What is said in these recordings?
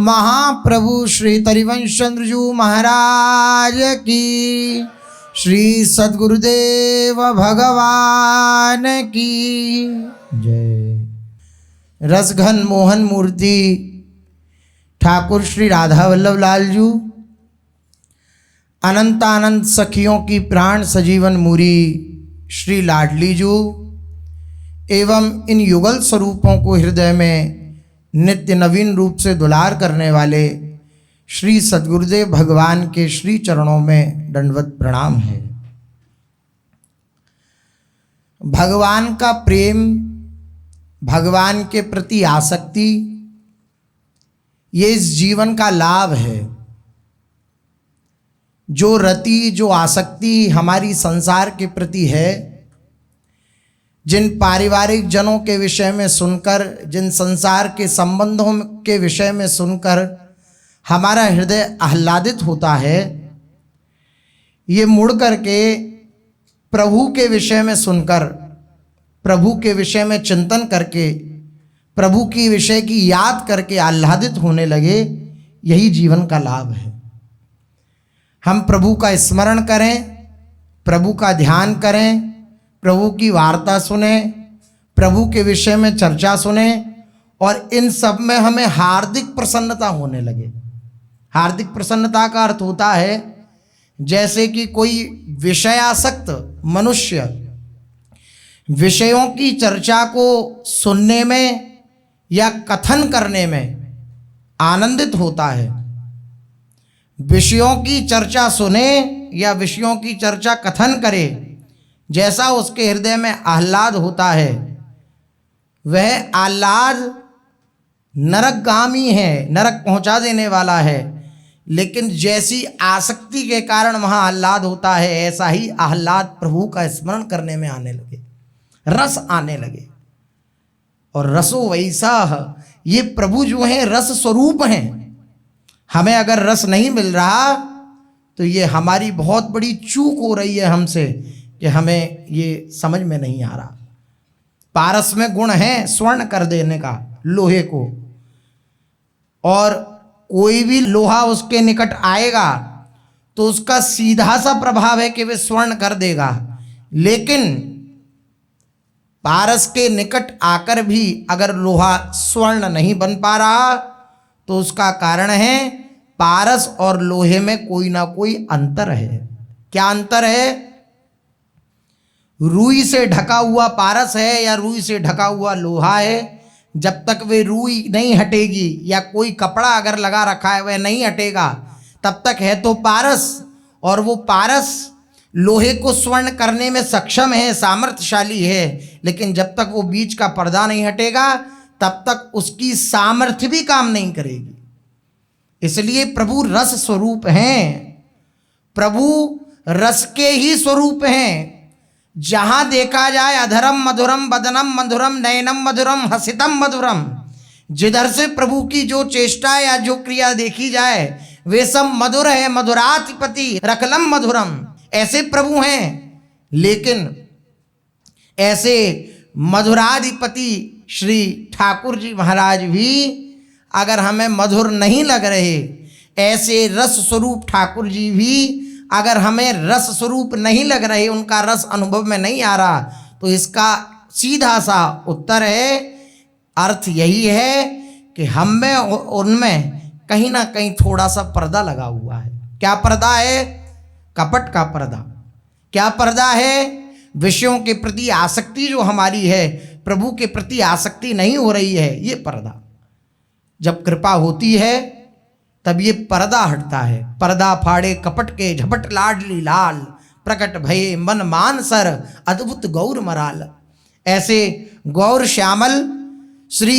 महाप्रभु श्री तरिवंश चंद्रजू महाराज की, श्री सद्गुरुदेव भगवान की जय। रसघन मोहन मूर्ति ठाकुर श्री राधा वल्लभ लाल जू, अनंतानंद सखियों की प्राण सजीवन मूरी श्री लाडली जू एवं इन युगल स्वरूपों को हृदय में नित्य नवीन रूप से दुलार करने वाले श्री सद्गुरुदेव भगवान के श्री चरणों में दंडवत प्रणाम है। भगवान का प्रेम, भगवान के प्रति आसक्ति, ये इस जीवन का लाभ है। जो रति, जो आसक्ति हमारी संसार के प्रति है, जिन पारिवारिक जनों के विषय में सुनकर, जिन संसार के संबंधों के विषय में सुनकर हमारा हृदय आह्लादित होता है, ये मुड़ करके प्रभु के विषय में सुनकर, प्रभु के विषय में चिंतन करके, प्रभु की विषय की याद करके आह्लादित होने लगे, यही जीवन का लाभ है। हम प्रभु का स्मरण करें, प्रभु का ध्यान करें, प्रभु की वार्ता सुने, प्रभु के विषय में चर्चा सुने और इन सब में हमें हार्दिक प्रसन्नता होने लगे। हार्दिक प्रसन्नता का अर्थ होता है जैसे कि कोई विषयासक्त मनुष्य विषयों की चर्चा को सुनने में या कथन करने में आनंदित होता है। विषयों की चर्चा सुने या विषयों की चर्चा कथन करे, जैसा उसके हृदय में आह्लाद होता है, वह आह्लाद नरकगामी है, नरक पहुंचा देने वाला है। लेकिन जैसी आसक्ति के कारण वहाँ आह्लाद होता है, ऐसा ही आह्लाद प्रभु का स्मरण करने में आने लगे, रस आने लगे। और रसो वैसा, ये प्रभु जो हैं रस स्वरूप हैं। हमें अगर रस नहीं मिल रहा तो ये हमारी बहुत बड़ी चूक हो रही है हमसे, कि हमें ये समझ में नहीं आ रहा। पारस में गुण है स्वर्ण कर देने का लोहे को, और कोई भी लोहा उसके निकट आएगा तो उसका सीधा सा प्रभाव है कि वह स्वर्ण कर देगा। लेकिन पारस के निकट आकर भी अगर लोहा स्वर्ण नहीं बन पा रहा तो उसका कारण है पारस और लोहे में कोई ना कोई अंतर है। क्या अंतर है? रुई से ढका हुआ पारस है या रुई से ढका हुआ लोहा है, जब तक वे रुई नहीं हटेगी या कोई कपड़ा अगर लगा रखा है वह नहीं हटेगा, तब तक है तो पारस। और वो पारस लोहे को स्वर्ण करने में सक्षम है, सामर्थ्यशाली है, लेकिन जब तक वो बीच का पर्दा नहीं हटेगा तब तक उसकी सामर्थ्य भी काम नहीं करेगी। इसलिए प्रभु रस स्वरूप हैं, प्रभु रस के ही स्वरूप हैं। जहां देखा जाए अधरम मधुरम बदनम मधुरम नयनम मधुरम हसितम मधुरम, जिधर से प्रभु की जो चेष्टा या जो क्रिया देखी जाए वे सब मधुर है। मधुराधिपति रखलम मधुरम, ऐसे प्रभु हैं। लेकिन ऐसे मधुराधिपति श्री ठाकुर जी महाराज भी अगर हमें मधुर नहीं लग रहे, ऐसे रस स्वरूप ठाकुर जी भी अगर हमें रस स्वरूप नहीं लग रहे, उनका रस अनुभव में नहीं आ रहा, तो इसका सीधा सा उत्तर है, अर्थ यही है कि हम में उनमें कहीं ना कहीं थोड़ा सा पर्दा लगा हुआ है। क्या पर्दा है? कपट का पर्दा। क्या पर्दा है? विषयों के प्रति आसक्ति जो हमारी है, प्रभु के प्रति आसक्ति नहीं हो रही है, ये पर्दा। जब कृपा होती है तब ये पर्दा हटता है। पर्दा फाड़े कपट के झपट लाडली लाल, प्रकट भये मन मानसर अद्भुत गौर मराल। ऐसे गौर श्यामल श्री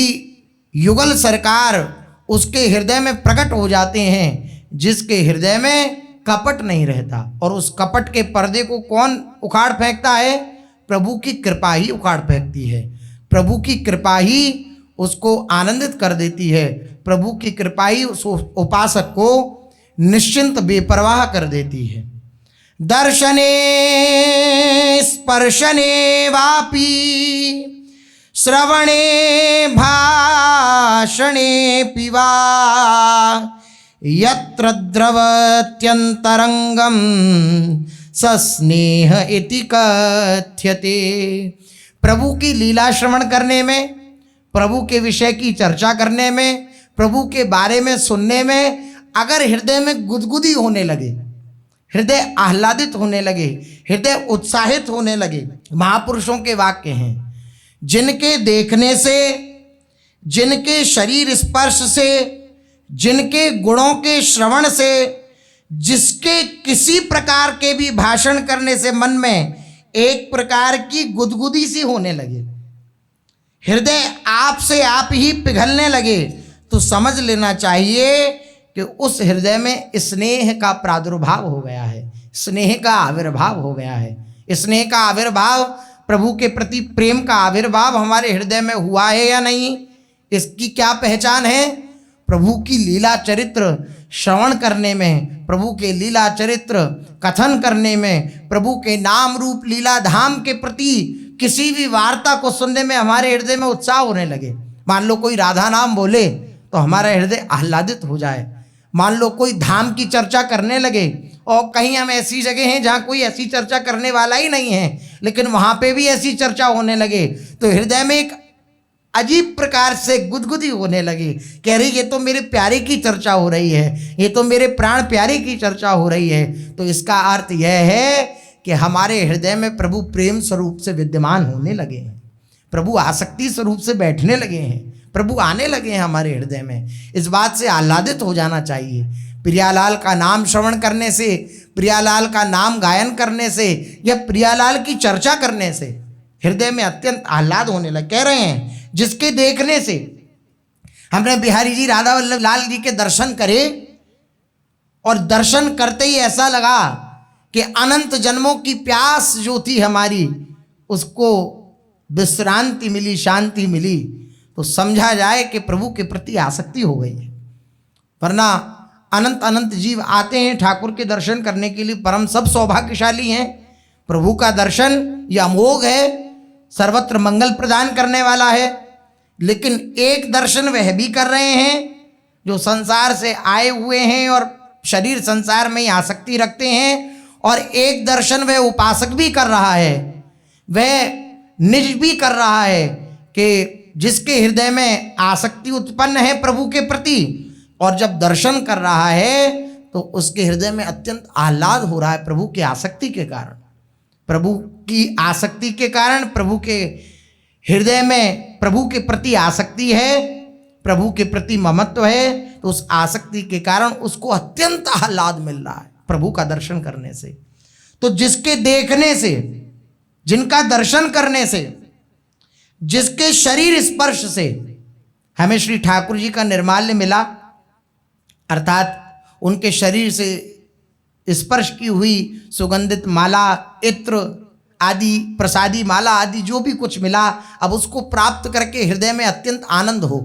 युगल सरकार उसके हृदय में प्रकट हो जाते हैं, जिसके हृदय में कपट नहीं रहता। और उस कपट के पर्दे को कौन उखाड़ फेंकता है? प्रभु की कृपा ही उखाड़ फेंकती है। प्रभु की कृपा ही उसको आनंदित कर देती है। प्रभु की कृपा ही उस उपासक को निश्चिंत बेपरवाह कर देती है। दर्शने स्पर्शने वापि श्रवणे भाषणे पिवा यत्र द्रवत्यंतरंगम सस्नेह इति कथ्यते। प्रभु की लीला श्रवण करने में, प्रभु के विषय की चर्चा करने में, प्रभु के बारे में सुनने में अगर हृदय में गुदगुदी होने लगे, हृदय आह्लादित होने लगे, हृदय उत्साहित होने लगे, महापुरुषों के वाक्य हैं, जिनके देखने से, जिनके शरीर स्पर्श से, जिनके गुणों के श्रवण से, जिसके किसी प्रकार के भी भाषण करने से मन में एक प्रकार की गुदगुदी सी होने लगे, हृदय आप से आप ही पिघलने लगे, तो समझ लेना चाहिए कि उस हृदय में स्नेह का प्रादुर्भाव हो गया है, स्नेह का आविर्भाव हो गया है। स्नेह का आविर्भाव, प्रभु के प्रति प्रेम का आविर्भाव हमारे हृदय में हुआ है या नहीं, इसकी क्या पहचान है? प्रभु की लीला चरित्र श्रवण करने में, प्रभु के लीला चरित्र कथन करने में, प्रभु के नाम रूप लीला धाम के प्रति किसी भी वार्ता को सुनने में हमारे हृदय में उत्साह होने लगे। मान लो कोई राधा नाम बोले तो हमारा हृदय आह्लादित हो जाए। मान लो कोई धाम की चर्चा करने लगे, और कहीं हम ऐसी जगह हैं जहाँ कोई ऐसी चर्चा करने वाला ही नहीं है, लेकिन वहाँ पे भी ऐसी चर्चा होने लगे, तो हृदय में एक अजीब प्रकार से गुदगुदी होने लगी, कह रही ये तो मेरे प्यारे की चर्चा हो रही है, ये तो मेरे प्राण प्यारे की चर्चा हो रही है। तो इसका अर्थ यह है कि हमारे हृदय में प्रभु प्रेम स्वरूप से विद्यमान होने लगे हैं, प्रभु आसक्ति स्वरूप से बैठने लगे हैं, प्रभु आने लगे हैं हमारे हृदय में। इस बात से आह्लादित हो जाना चाहिए। प्रियालाल का नाम श्रवण करने से, प्रियालाल का नाम गायन करने से, या प्रियालाल की चर्चा करने से हृदय में अत्यंत आह्लाद होने लगे। कह रहे हैं जिसके देखने से, हमने बिहारी जी राधा वल्लभ लाल जी के दर्शन करे और दर्शन करते ही ऐसा लगा कि अनंत जन्मों की प्यास जो थी हमारी, उसको विश्रांति मिली, शांति मिली, तो समझा जाए कि प्रभु के प्रति आसक्ति हो गई है। वरना अनंत अनंत जीव आते हैं ठाकुर के दर्शन करने के लिए, परम सब सौभाग्यशाली हैं। प्रभु का दर्शन यह अमोघ है, सर्वत्र मंगल प्रदान करने वाला है। लेकिन एक दर्शन वह भी कर रहे हैं जो संसार से आए हुए हैं और शरीर संसार में ही आसक्ति रखते हैं, और एक दर्शन वह उपासक भी कर रहा है, वह निज भी कर रहा है कि जिसके हृदय में आसक्ति उत्पन्न है प्रभु के प्रति, और जब दर्शन कर रहा है तो उसके हृदय में अत्यंत आह्लाद हो रहा है प्रभु की आसक्ति के कारण। प्रभु की आसक्ति के कारण, प्रभु के हृदय में प्रभु के प्रति आसक्ति है, प्रभु के प्रति ममत्व है, तो उस आसक्ति के कारण उसको अत्यंत आह्लाद मिल रहा है प्रभु का दर्शन करने से। तो जिसके देखने से, जिनका दर्शन करने से, जिसके शरीर स्पर्श से हमें श्री ठाकुर जी का निर्माल्य मिला, अर्थात उनके शरीर से स्पर्श की हुई सुगंधित माला, इत्र आदि, प्रसादी माला आदि जो भी कुछ मिला, अब उसको प्राप्त करके हृदय में अत्यंत आनंद हो,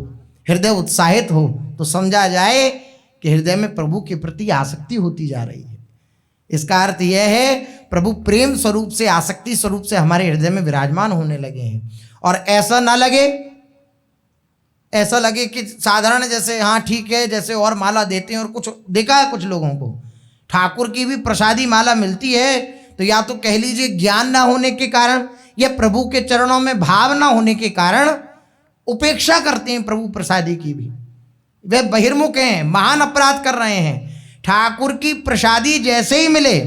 हृदय उत्साहित हो, तो समझा जाए कि हृदय में प्रभु के प्रति आसक्ति होती जा रही है। इसका अर्थ यह है प्रभु प्रेम स्वरूप से, आसक्ति स्वरूप से हमारे हृदय में विराजमान होने लगे हैं। और ऐसा ना लगे, ऐसा लगे कि साधारण जैसे हाँ ठीक है, जैसे और माला देते हैं, और कुछ देखा है कुछ लोगों को ठाकुर की भी प्रसादी माला मिलती है तो या तो कह लीजिए ज्ञान ना होने के कारण, या प्रभु के चरणों में भाव ना होने के कारण उपेक्षा करते हैं प्रभु प्रसादी की भी। वे बहिर्मुख हैं, महान अपराध कर रहे हैं। ठाकुर की प्रसादी जैसे ही मिले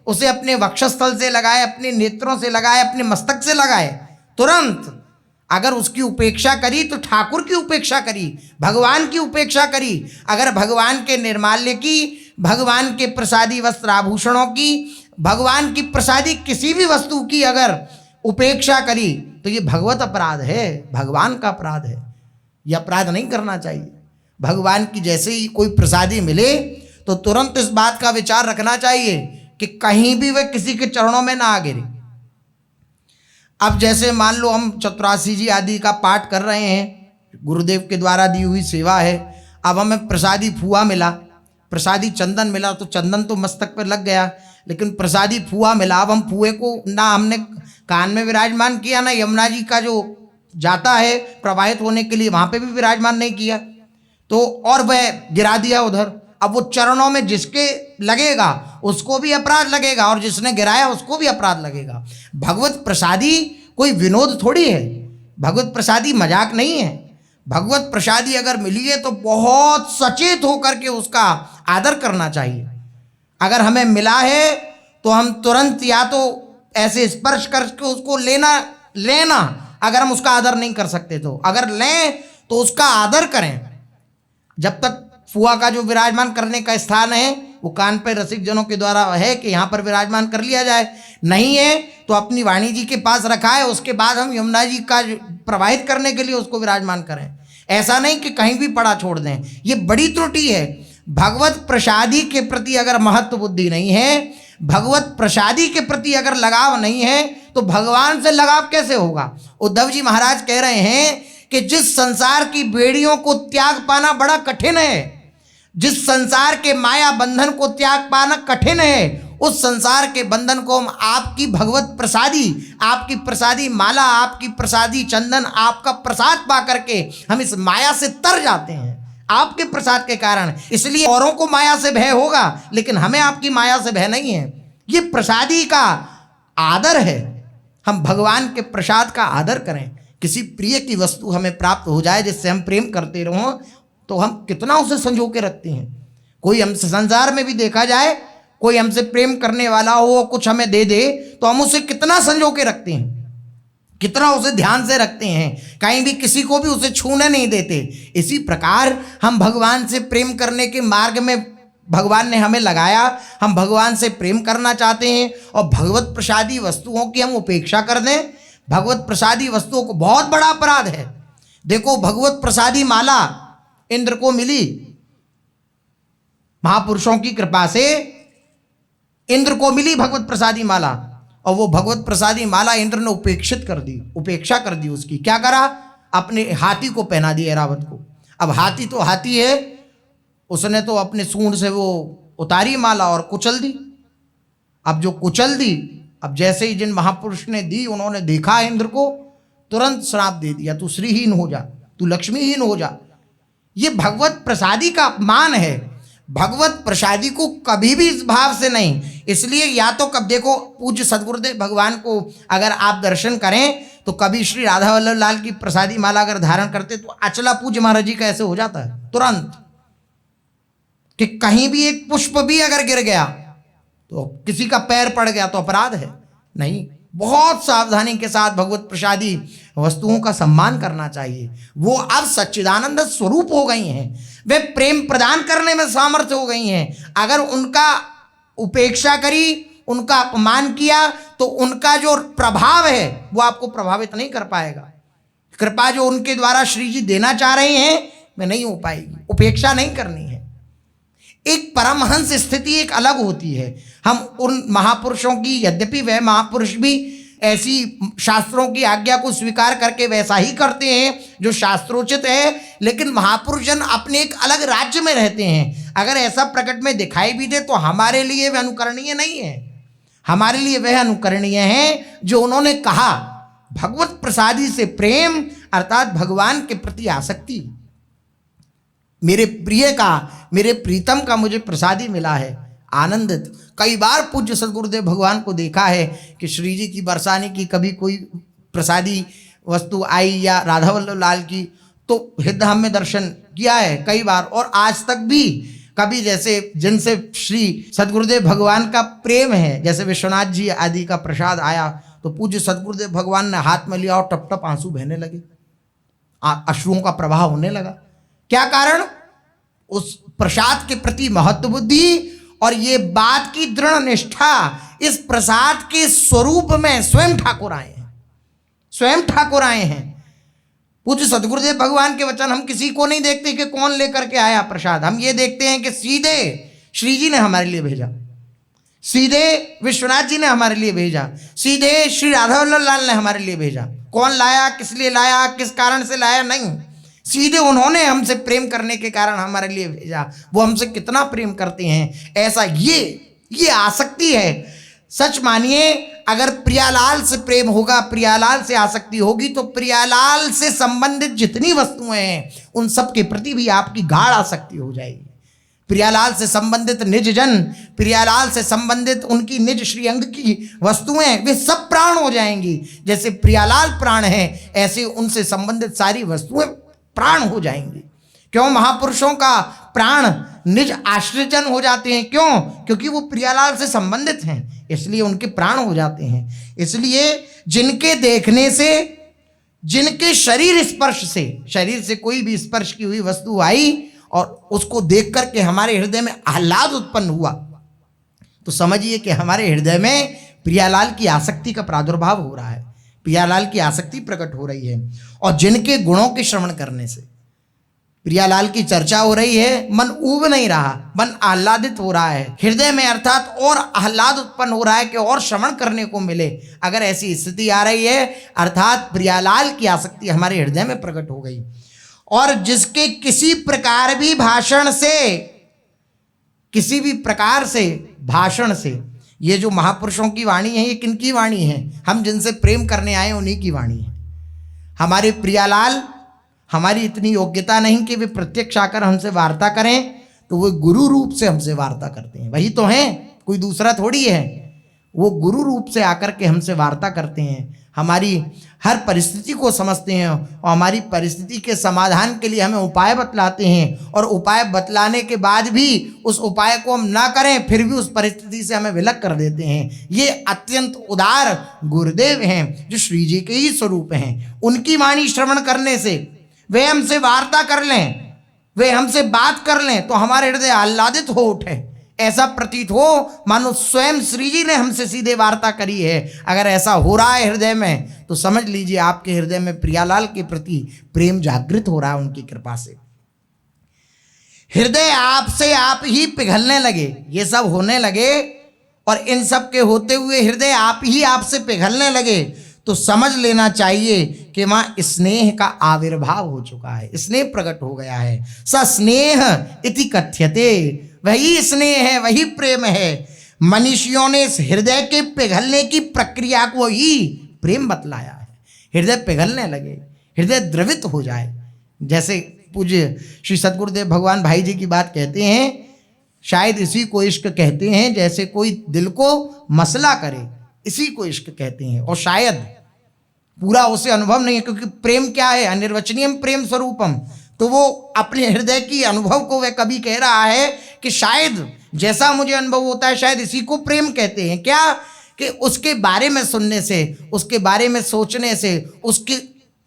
उसे अपने वक्षस्थल से लगाए, अपने नेत्रों से लगाए, अपने मस्तक से लगाए, तुरंत अगर उसकी उपेक्षा करी तो ठाकुर की उपेक्षा करी, भगवान की उपेक्षा करी। अगर भगवान के निर्माल्य की, भगवान के प्रसादी वस्त्र आभूषणों की, भगवान की प्रसादी किसी भी वस्तु की अगर उपेक्षा करी तो ये भगवत अपराध है, भगवान का अपराध है। यह अपराध नहीं करना चाहिए। भगवान की जैसे ही कोई प्रसादी मिले तो तुरंत इस बात का विचार रखना चाहिए कि कहीं भी वह किसी के चरणों में ना आ गिरे। अब जैसे मान लो हम चतुरासी जी आदि का पाठ कर रहे हैं, गुरुदेव के द्वारा दी हुई सेवा है, अब हमें प्रसादी फुआ मिला, प्रसादी चंदन मिला, तो चंदन तो मस्तक पर लग गया, लेकिन प्रसादी फुआ मिला। अब हम फुए को ना हमने कान में विराजमान किया, ना यमुना जी का जो जाता है प्रवाहित होने के लिए, वहां पे भी विराजमान नहीं किया तो, और वह गिरा दिया उधर। अब वो चरणों में जिसके लगेगा उसको भी अपराध लगेगा और जिसने गिराया उसको भी अपराध लगेगा। भगवत प्रसादी कोई विनोद थोड़ी है, भगवत प्रसादी मजाक नहीं है। भगवत प्रसादी अगर मिली है तो बहुत सचेत होकर के उसका आदर करना चाहिए। अगर हमें मिला है तो हम तुरंत या तो ऐसे स्पर्श करके उसको लेना, अगर हम उसका आदर नहीं कर सकते तो अगर लें तो उसका आदर करें। जब तक फुआ का जो विराजमान करने का स्थान है वो कान पे रसिक जनों के द्वारा है कि यहाँ पर विराजमान कर लिया जाए, नहीं है तो अपनी वाणी जी के पास रखा है, उसके बाद हम यमुना जी का प्रवाहित करने के लिए उसको विराजमान करें। ऐसा नहीं कि कहीं भी पड़ा छोड़ दें, ये बड़ी त्रुटि है। भगवत प्रसादी के प्रति अगर महत्व बुद्धि नहीं है, भगवत प्रसादी के प्रति अगर लगाव नहीं है तो भगवान से लगाव कैसे होगा। उद्धव जी महाराज कह रहे हैं कि जिस संसार की बेड़ियों को त्याग पाना बड़ा कठिन है, जिस संसार के माया बंधन को त्याग पाना कठिन है, उस संसार के बंधन को हम आपकी भगवत प्रसादी, आपकी प्रसादी माला, आपकी प्रसादी चंदन, आपका प्रसाद पा करके हम इस माया से तर जाते हैं आपके प्रसाद के कारण। इसलिए औरों को माया से भय होगा लेकिन हमें आपकी माया से भय नहीं है। ये प्रसादी का आदर है, हम भगवान के प्रसाद का आदर करें। किसी प्रिय की वस्तु हमें प्राप्त हो जाए जिससे हम प्रेम करते रहो तो हम कितना उसे संजो के रखते हैं। कोई हमसे, संसार में भी देखा जाए, कोई हमसे प्रेम करने वाला हो, कुछ हमें दे दे तो हम उसे कितना संजो के रखते हैं, कितना उसे ध्यान से रखते हैं, कहीं भी किसी को भी उसे छूने नहीं देते। इसी प्रकार हम भगवान से प्रेम करने के मार्ग में भगवान ने हमें लगाया, हम भगवान से प्रेम करना चाहते हैं और भगवत प्रसादी वस्तुओं की हम उपेक्षा कर दें। भगवत प्रसादी वस्तुओं को बहुत बड़ा अपराध है। देखो, भगवत प्रसादी माला इंद्र को मिली, महापुरुषों की कृपा से इंद्र को मिली भगवत प्रसादी माला, और वो भगवत प्रसादी माला इंद्र ने उपेक्षित कर दी, उपेक्षा कर दी उसकी। क्या करा, अपने हाथी को पहना दिया ऐरावत को। अब हाथी तो हाथी है, उसने तो अपने सूंड से वो उतारी माला और कुचल दी। अब जो कुचल दी, अब जैसे ही जिन महापुरुष ने दी, उन्होंने देखा इंद्र को, तुरंत श्राप दे दिया, तू श्रीहीन हो जा, तू लक्ष्मीहीन हो जा। ये भगवत प्रसादी का अपमान है। भगवत प्रसादी को कभी भी इस भाव से नहीं। इसलिए या तो कब देखो, पूज्य सदगुरुदेव भगवान को अगर आप दर्शन करें तो कभी श्री राधा वल्लभ लाल की प्रसादी माला अगर धारण करते तो अचला पूज्य महाराज जी का ऐसे हो जाता है तुरंत, कि कहीं भी एक पुष्प भी अगर गिर गया तो किसी का पैर पड़ गया तो अपराध है नहीं। बहुत सावधानी के साथ भगवत प्रसादी वस्तुओं का सम्मान करना चाहिए। वो अब सच्चिदानंद स्वरूप हो गई हैं, वे प्रेम प्रदान करने में सामर्थ्य हो गई हैं। अगर उनका उपेक्षा करी, उनका अपमान किया तो उनका जो प्रभाव है वो आपको प्रभावित नहीं कर पाएगा। कृपा जो उनके द्वारा श्री जी देना चाह रहे हैं वह नहीं हो पाएगी। उपेक्षा नहीं करनी है। एक परमहंस स्थिति एक अलग होती है। हम उन महापुरुषों की, यद्यपि वह महापुरुष भी ऐसी शास्त्रों की आज्ञा को स्वीकार करके वैसा ही करते हैं जो शास्त्रोचित है, लेकिन महापुरुष जन अपने एक अलग राज्य में रहते हैं। अगर ऐसा प्रकट में दिखाई भी दे तो हमारे लिए वह अनुकरणीय नहीं है। हमारे लिए वह अनुकरणीय है जो उन्होंने कहा, भगवत प्रसादी से प्रेम अर्थात भगवान के प्रति आसक्ति। मेरे प्रिय का, मेरे प्रीतम का मुझे प्रसादी मिला है, आनंदित। कई बार पूज्य सदगुरुदेव भगवान को देखा है कि श्री जी की बरसाने की कभी कोई प्रसादी वस्तु आई या राधा वल्लभ लाल की तो हृदय में दर्शन किया है कई बार। और आज तक भी कभी जैसे जिनसे श्री सदगुरुदेव भगवान का प्रेम है, जैसे विश्वनाथ जी आदि का प्रसाद आया तो पूज्य सदगुरुदेव भगवान ने हाथ में लिया और टप टप आंसू बहने लगे, अश्रुओं का प्रवाह होने लगा। क्या कारण? उस प्रसाद के प्रति महत्व बुद्धि और ये बात की दृढ़ निष्ठा। इस प्रसाद के स्वरूप में स्वयं ठाकुर आए हैं, स्वयं ठाकुर आए हैं। पूज्य सदगुरुदेव भगवान के वचन हम किसी को नहीं देखते कि कौन लेकर के आया प्रसाद। हम ये देखते हैं कि सीधे श्री जी ने हमारे लिए भेजा, सीधे विश्वनाथ जी ने हमारे लिए भेजा, सीधे श्री राधा वल्लभ लाल ने हमारे लिए भेजा। कौन लाया, किस लिए लाया, किस कारण से लाया, नहीं, सीधे उन्होंने हमसे प्रेम करने के कारण हमारे लिए भेजा। वो हमसे कितना प्रेम करते हैं, ऐसा ये आसक्ति है। सच मानिए, अगर प्रियालाल से प्रेम होगा, प्रियालाल से आसक्ति होगी, तो प्रियालाल से संबंधित जितनी वस्तुएं हैं उन सब के प्रति भी आपकी गाढ़ आसक्ति हो जाएगी। प्रियालाल से संबंधित निज जन, प्रियालाल से संबंधित उनकी निज श्रीअंग की वस्तुएं, वे सब प्राण हो जाएंगी। जैसे प्रियालाल प्राण है, ऐसे उनसे संबंधित सारी वस्तुएं प्राण हो जाएंगी। क्यों? महापुरुषों का प्राण निज आश्रितजन हो जाते हैं। क्यों? क्योंकि वो प्रियालाल से संबंधित हैं, इसलिए उनके प्राण हो जाते हैं। इसलिए जिनके देखने से, जिनके शरीर स्पर्श से, शरीर से कोई भी स्पर्श की हुई वस्तु आई और उसको देख करके हमारे हृदय में आह्लाद उत्पन्न हुआ, तो समझिए कि हमारे हृदय में प्रियालाल की आसक्ति का प्रादुर्भाव हो रहा है, प्रियालाल की आसक्ति प्रकट हो रही है। और जिनके गुणों के श्रवण करने से प्रियालाल की चर्चा हो रही है, मन ऊब नहीं रहा, मन आह्लादित हो रहा है हृदय में, अर्थात और आह्लाद उत्पन्न हो रहा है कि और श्रवण करने को मिले। अगर ऐसी स्थिति आ रही है, अर्थात प्रियालाल की आसक्ति हमारे हृदय में प्रकट हो गई। और जिसके किसी प्रकार भी भाषण से, किसी भी प्रकार से भाषण से, ये जो महापुरुषों की वाणी है, ये किनकी वाणी है? हम जिनसे प्रेम करने आए उन्हीं की वाणी है। हमारे प्रियालाल, हमारी इतनी योग्यता नहीं कि वे प्रत्यक्ष आकर हमसे वार्ता करें, तो वो गुरु रूप से हमसे वार्ता करते हैं। वही तो हैं, कोई दूसरा थोड़ी है। वो गुरु रूप से आकर के हमसे वार्ता करते हैं, हमारी हर परिस्थिति को समझते हैं और हमारी परिस्थिति के समाधान के लिए हमें उपाय बतलाते हैं। और उपाय बतलाने के बाद भी उस उपाय को हम ना करें, फिर भी उस परिस्थिति से हमें विलग कर देते हैं। ये अत्यंत उदार गुरुदेव हैं, जो श्री जी के ही स्वरूप हैं। उनकी वाणी श्रवण करने से, वे हमसे वार्ता कर लें, वे हमसे बात कर लें, तो हमारे हृदय आह्लादित हो उठे, ऐसा प्रतीत हो मानो स्वयं श्री जी ने हमसे सीधे वार्ता करी है। अगर ऐसा हो रहा है हृदय में, तो समझ लीजिए आपके हृदय में प्रियालाल के प्रति प्रेम जागृत हो रहा है उनकी कृपा से। हृदय आपसे आप ही पिघलने लगे, ये सब होने लगे और इन सब के होते हुए हृदय आप ही आपसे पिघलने लगे, तो समझ लेना चाहिए कि वहाँ स्नेह का आविर्भाव हो चुका है, स्नेह प्रकट हो गया है। स स्नेह इति कथ्यते, वही स्नेह है, वही प्रेम है। मनीषियों ने इस हृदय के पिघलने की प्रक्रिया को ही प्रेम बतलाया है। हृदय पिघलने लगे, हृदय द्रवित हो जाए। जैसे पूज्य श्री सद्गुरुदेव भगवान भाई जी की बात कहते हैं, शायद इसी को इश्क कहते हैं, जैसे कोई दिल को मसला करे, इसी को इश्क कहते हैं। और शायद पूरा उसे अनुभव नहीं है, क्योंकि प्रेम क्या है? अनिर्वचनीयम प्रेम स्वरूपम। तो वो अपने हृदय की अनुभव को वह कभी कह रहा है कि शायद जैसा मुझे अनुभव होता है, शायद इसी को प्रेम कहते हैं। क्या? कि उसके बारे में सुनने से, उसके बारे में सोचने से, उसके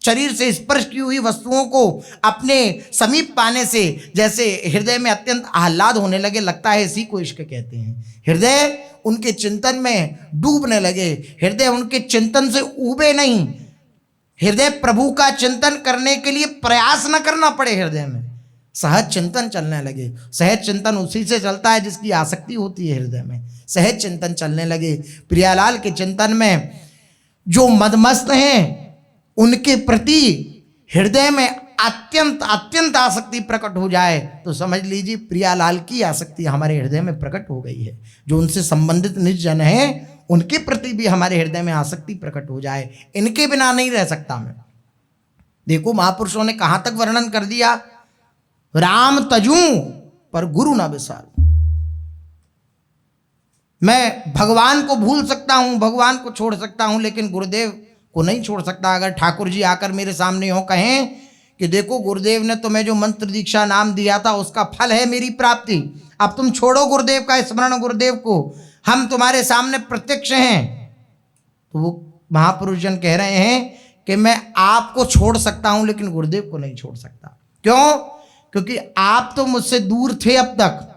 शरीर से स्पर्श की हुई वस्तुओं को अपने समीप पाने से जैसे हृदय में अत्यंत आह्लाद होने लगे, लगता है इसी को इश्क कहते हैं। हृदय उनके चिंतन में डूबने लगे, हृदय उनके चिंतन से ऊबे नहीं, हृदय प्रभु का चिंतन करने के लिए प्रयास न करना पड़े, हृदय में सहज चिंतन चलने लगे। सहज चिंतन उसी से चलता है जिसकी आसक्ति होती है हृदय में। सहज चिंतन चलने लगे। प्रियालाल के चिंतन में जो मदमस्त हैं, उनके प्रति हृदय में अत्यंत अत्यंत आसक्ति प्रकट हो जाए, तो समझ लीजिए प्रियालाल की आसक्ति हमारे हृदय में प्रकट हो गई है। जो उनसे संबंधित निज जन हैं, उनके प्रति भी हमारे हृदय में आसक्ति प्रकट हो जाए। इनके बिना नहीं रह सकता मैं। देखो महापुरुषों ने कहाँ तक वर्णन कर दिया, राम तजूं पर गुरु न विसारूं। मैं भगवान को भूल सकता हूं, भगवान को छोड़ सकता हूं, लेकिन गुरुदेव को नहीं छोड़ सकता। अगर ठाकुर जी आकर मेरे सामने हो कहें कि देखो गुरुदेव ने तुम्हें जो मंत्र दीक्षा नाम दिया था, उसका फल है मेरी प्राप्ति, अब तुम छोड़ो गुरुदेव का स्मरण, गुरुदेव को, हम तुम्हारे सामने प्रत्यक्ष हैं, तो वो महापुरुष जन कह रहे हैं कि मैं आपको छोड़ सकता हूं, लेकिन गुरुदेव को नहीं छोड़ सकता। क्यों? क्योंकि आप तो मुझसे दूर थे अब तक,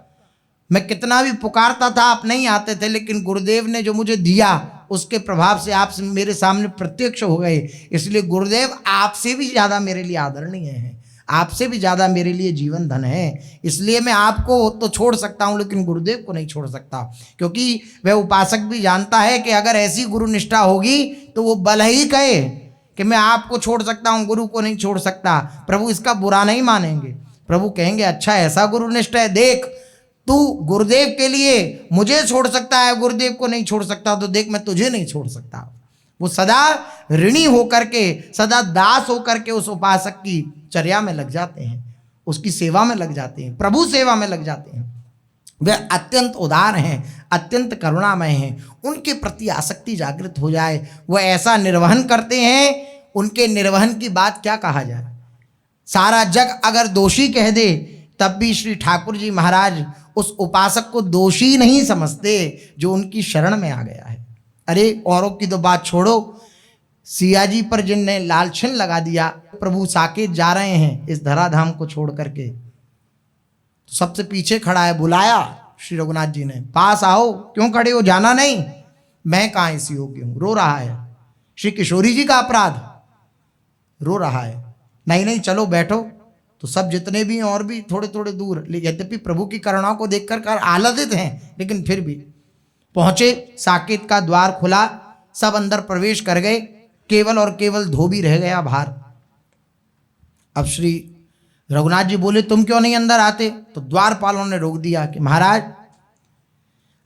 मैं कितना भी पुकारता था आप नहीं आते थे, लेकिन गुरुदेव ने जो मुझे दिया उसके प्रभाव से आप मेरे सामने प्रत्यक्ष हो गए। इसलिए गुरुदेव आपसे भी ज़्यादा मेरे लिए आदरणीय है, आपसे भी ज़्यादा मेरे लिए जीवन धन है। इसलिए मैं आपको तो छोड़ सकता हूँ, लेकिन गुरुदेव को नहीं छोड़ सकता। क्योंकि वह उपासक भी जानता है कि अगर ऐसी गुरु निष्ठा होगी तो वो भले ही कहे कि मैं आपको छोड़ सकता हूँ, गुरु को नहीं छोड़ सकता, प्रभु इसका बुरा नहीं मानेंगे। प्रभु कहेंगे अच्छा ऐसा गुरु निष्ठा है, देख तू गुरुदेव के लिए मुझे छोड़ सकता है, गुरुदेव को नहीं छोड़ सकता, तो देख मैं तुझे नहीं छोड़ सकता। वो सदा ऋणी होकर के, सदा दास होकर के उस उपासक की चर्या में लग जाते हैं, उसकी सेवा में लग जाते हैं, प्रभु सेवा में लग जाते हैं। वे अत्यंत उदार हैं, अत्यंत करुणामय हैं। उनके प्रति आसक्ति जागृत हो जाए, वह ऐसा निर्वहन करते हैं, उनके निर्वहन की बात क्या कहा जाए। सारा जग अगर दोषी कह दे तब भी श्री ठाकुर जी महाराज उस उपासक को दोषी नहीं समझते जो उनकी शरण में आ गया है। अरे औरों की तो बात छोड़ो, सिया जी पर जिनने लालछन लगा दिया, प्रभु साकेत जा रहे हैं इस धराधाम को छोड़ करके, तो सबसे पीछे खड़ा है, बुलाया श्री रघुनाथ जी ने, पास आओ, क्यों खड़े हो, जाना नहीं, मैं कहाँ इस योग्य हूं। रो रहा है, श्री किशोरी जी का अपराध, रो रहा है, नहीं नहीं चलो बैठो। तो सब जितने भी और भी थोड़े थोड़े दूर, यद्यपि प्रभु की करुणा को देखकर आह्लादित हैं, लेकिन फिर भी पहुंचे, साकेत का द्वार खुला, सब अंदर प्रवेश कर गए, केवल और केवल धोबी रह गया बाहर। अब श्री रघुनाथ जी बोले, तुम क्यों नहीं अंदर आते? तो द्वारपालों ने रोक दिया कि महाराज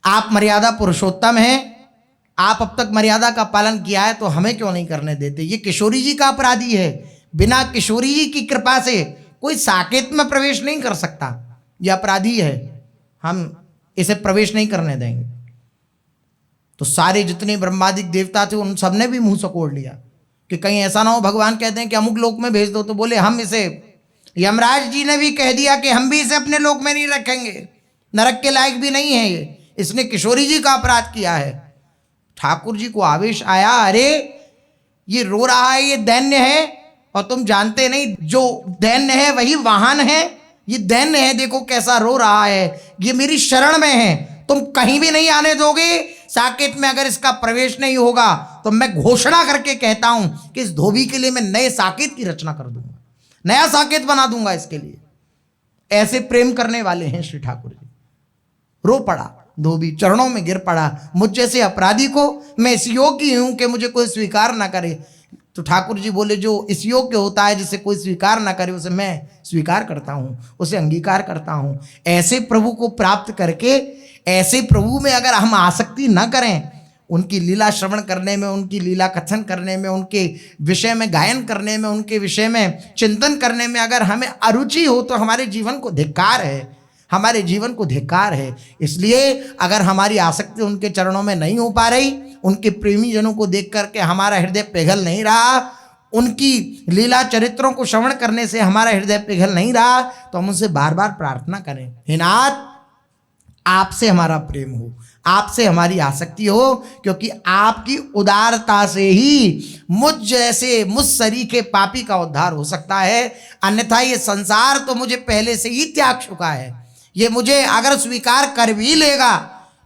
आप मर्यादा पुरुषोत्तम हैं, आप अब तक मर्यादा का पालन किया है, तो हमें क्यों नहीं करने देते? ये किशोरी जी का अपराधी है, बिना किशोरी जी की कृपा से कोई साकेत में प्रवेश नहीं कर सकता, ये अपराधी है, हम इसे प्रवेश नहीं करने देंगे। तो सारे जितने ब्रह्मादिक देवता थे उन सबने भी मुंह सकोड़ लिया कि कहीं ऐसा ना हो भगवान कहते हैं कि अमुक लोक में भेज दो। तो बोले हम इसे, यमराज जी ने भी कह दिया कि हम भी इसे अपने लोक में नहीं रखेंगे, नरक के लायक भी नहीं है ये, इसने किशोरी जी का अपराध किया है। ठाकुर जी को आवेश आया, अरे ये रो रहा है, ये दैन्य है, और तुम जानते नहीं जो दैन्य है वही वाहन है, ये दैन्य है, देखो कैसा रो रहा है, ये मेरी शरण में है, तुम कहीं भी नहीं आने दोगे, साकेत में अगर इसका प्रवेश नहीं होगा तो मैं घोषणा करके कहता हूं कि इस धोबी के लिए मैं नए साकेत की रचना कर दूंगा, नया साकेत बना दूंगा इसके लिए। ऐसे प्रेम करने वाले हैं श्री ठाकुर जी। रो पड़ा धोबी, चरणों में गिर पड़ा, मुझ जैसे अपराधी को मैं इस योग्य हूं कि मुझे कोई स्वीकार ना करे। तो ठाकुर जी बोले, जो इस योग्य होता है जिसे कोई स्वीकार ना करे उसे मैं स्वीकार करता हूं, उसे अंगीकार करता हूं। ऐसे प्रभु को प्राप्त करके, ऐसे प्रभु में अगर हम आसक्ति न करें, उनकी लीला श्रवण करने में, उनकी लीला कथन करने में, उनके विषय में गायन करने में, उनके विषय में चिंतन करने में अगर हमें अरुचि हो तो हमारे जीवन को धिक्कार है, हमारे जीवन को धिक्कार है। इसलिए अगर हमारी आसक्ति उनके चरणों में नहीं हो पा रही, उनके प्रेमी जनों को देख करके हमारा हृदय पिघल नहीं रहा, उनकी लीला चरित्रों को श्रवण करने से हमारा हृदय पिघल नहीं रहा, तो हम उनसे बार बार प्रार्थना करें, हे नाथ आपसे हमारा प्रेम हो, आपसे हमारी आसक्ति हो, क्योंकि आपकी उदारता से ही मुझ जैसे मुझ सरीखे पापी का उद्धार हो सकता है। अन्यथा ये संसार तो मुझे पहले से ही त्याग चुका है, ये मुझे अगर स्वीकार कर भी लेगा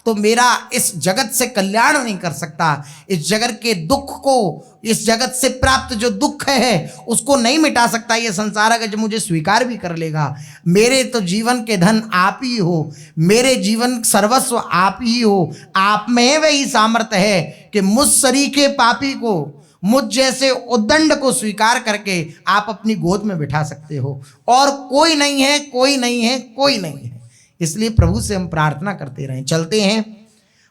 तो मेरा इस जगत से कल्याण नहीं कर सकता, इस जगत के दुख को, इस जगत से प्राप्त जो दुख है उसको नहीं मिटा सकता ये संसार, अगर जो मुझे स्वीकार भी कर लेगा। मेरे तो जीवन के धन आप ही हो, मेरे जीवन सर्वस्व आप ही हो, आप में वही सामर्थ्य है कि मुझ सरीखे पापी को, मुझ जैसे उद्दंड को स्वीकार करके आप अपनी गोद में बिठा सकते हो, और कोई नहीं है, कोई नहीं है, कोई नहीं है। इसलिए प्रभु से हम प्रार्थना करते रहें। चलते हैं,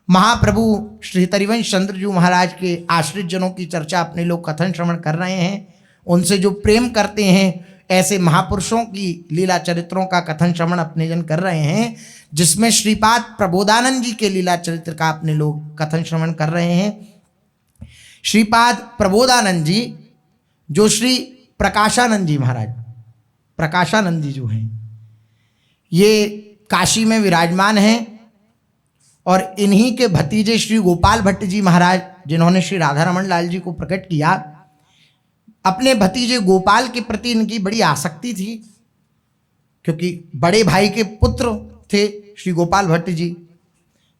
महाप्रभु श्री हरिवंश चंद्र जी महाराज के आश्रित जनों की चर्चा अपने लोग कथन श्रवण कर रहे हैं, उनसे जो प्रेम करते हैं ऐसे महापुरुषों की लीला चरित्रों का कथन श्रवण अपने जन कर रहे हैं, जिसमें श्रीपाद प्रबोधानंद जी के लीला चरित्र का अपने लोग कथन श्रवण कर रहे हैं। श्रीपाद प्रबोधानंद जी जो श्री प्रकाशानंद जी महाराज, प्रकाशानंद जी जो हैं ये काशी में विराजमान हैं, और इन्हीं के भतीजे श्री गोपाल भट्ट जी महाराज, जिन्होंने श्री राधा रमन लाल जी को प्रकट किया, अपने भतीजे गोपाल के प्रति इनकी बड़ी आसक्ति थी, क्योंकि बड़े भाई के पुत्र थे श्री गोपाल भट्ट जी,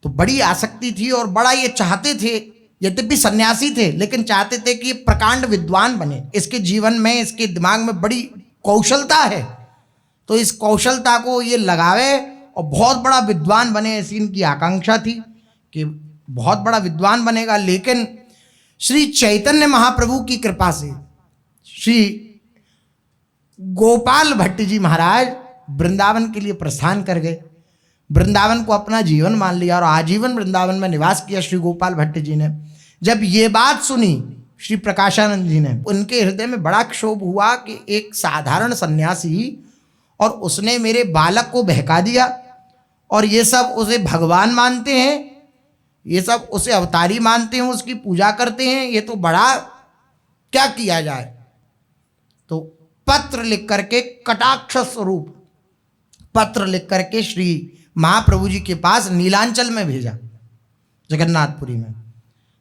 तो बड़ी आसक्ति थी और बड़ा ये चाहते थे, यद्यपि सन्यासी थे लेकिन चाहते थे कि ये प्रकांड विद्वान बने, इसके जीवन में, इसके दिमाग में बड़ी कौशलता है, तो इस कौशलता को ये लगावे और बहुत बड़ा विद्वान बने, ऐसी इनकी आकांक्षा थी कि बहुत बड़ा विद्वान बनेगा। लेकिन श्री चैतन्य महाप्रभु की कृपा से श्री गोपाल भट्ट जी महाराज वृंदावन के लिए प्रस्थान कर गए। वृंदावन को अपना जीवन मान लिया और आजीवन वृंदावन में निवास किया श्री गोपाल भट्ट जी ने। जब ये बात सुनी श्री प्रकाशानंद जी ने, उनके हृदय में बड़ा क्षोभ हुआ कि एक साधारण सन्यासी और उसने मेरे बालक को बहका दिया और ये सब उसे भगवान मानते हैं, ये सब उसे अवतारी मानते हैं, उसकी पूजा करते हैं, ये तो बड़ा क्या किया जाए। तो पत्र लिख करके, कटाक्ष स्वरूप पत्र लिख करके श्री महाप्रभु जी के पास नीलांचल में भेजा, जगन्नाथपुरी में।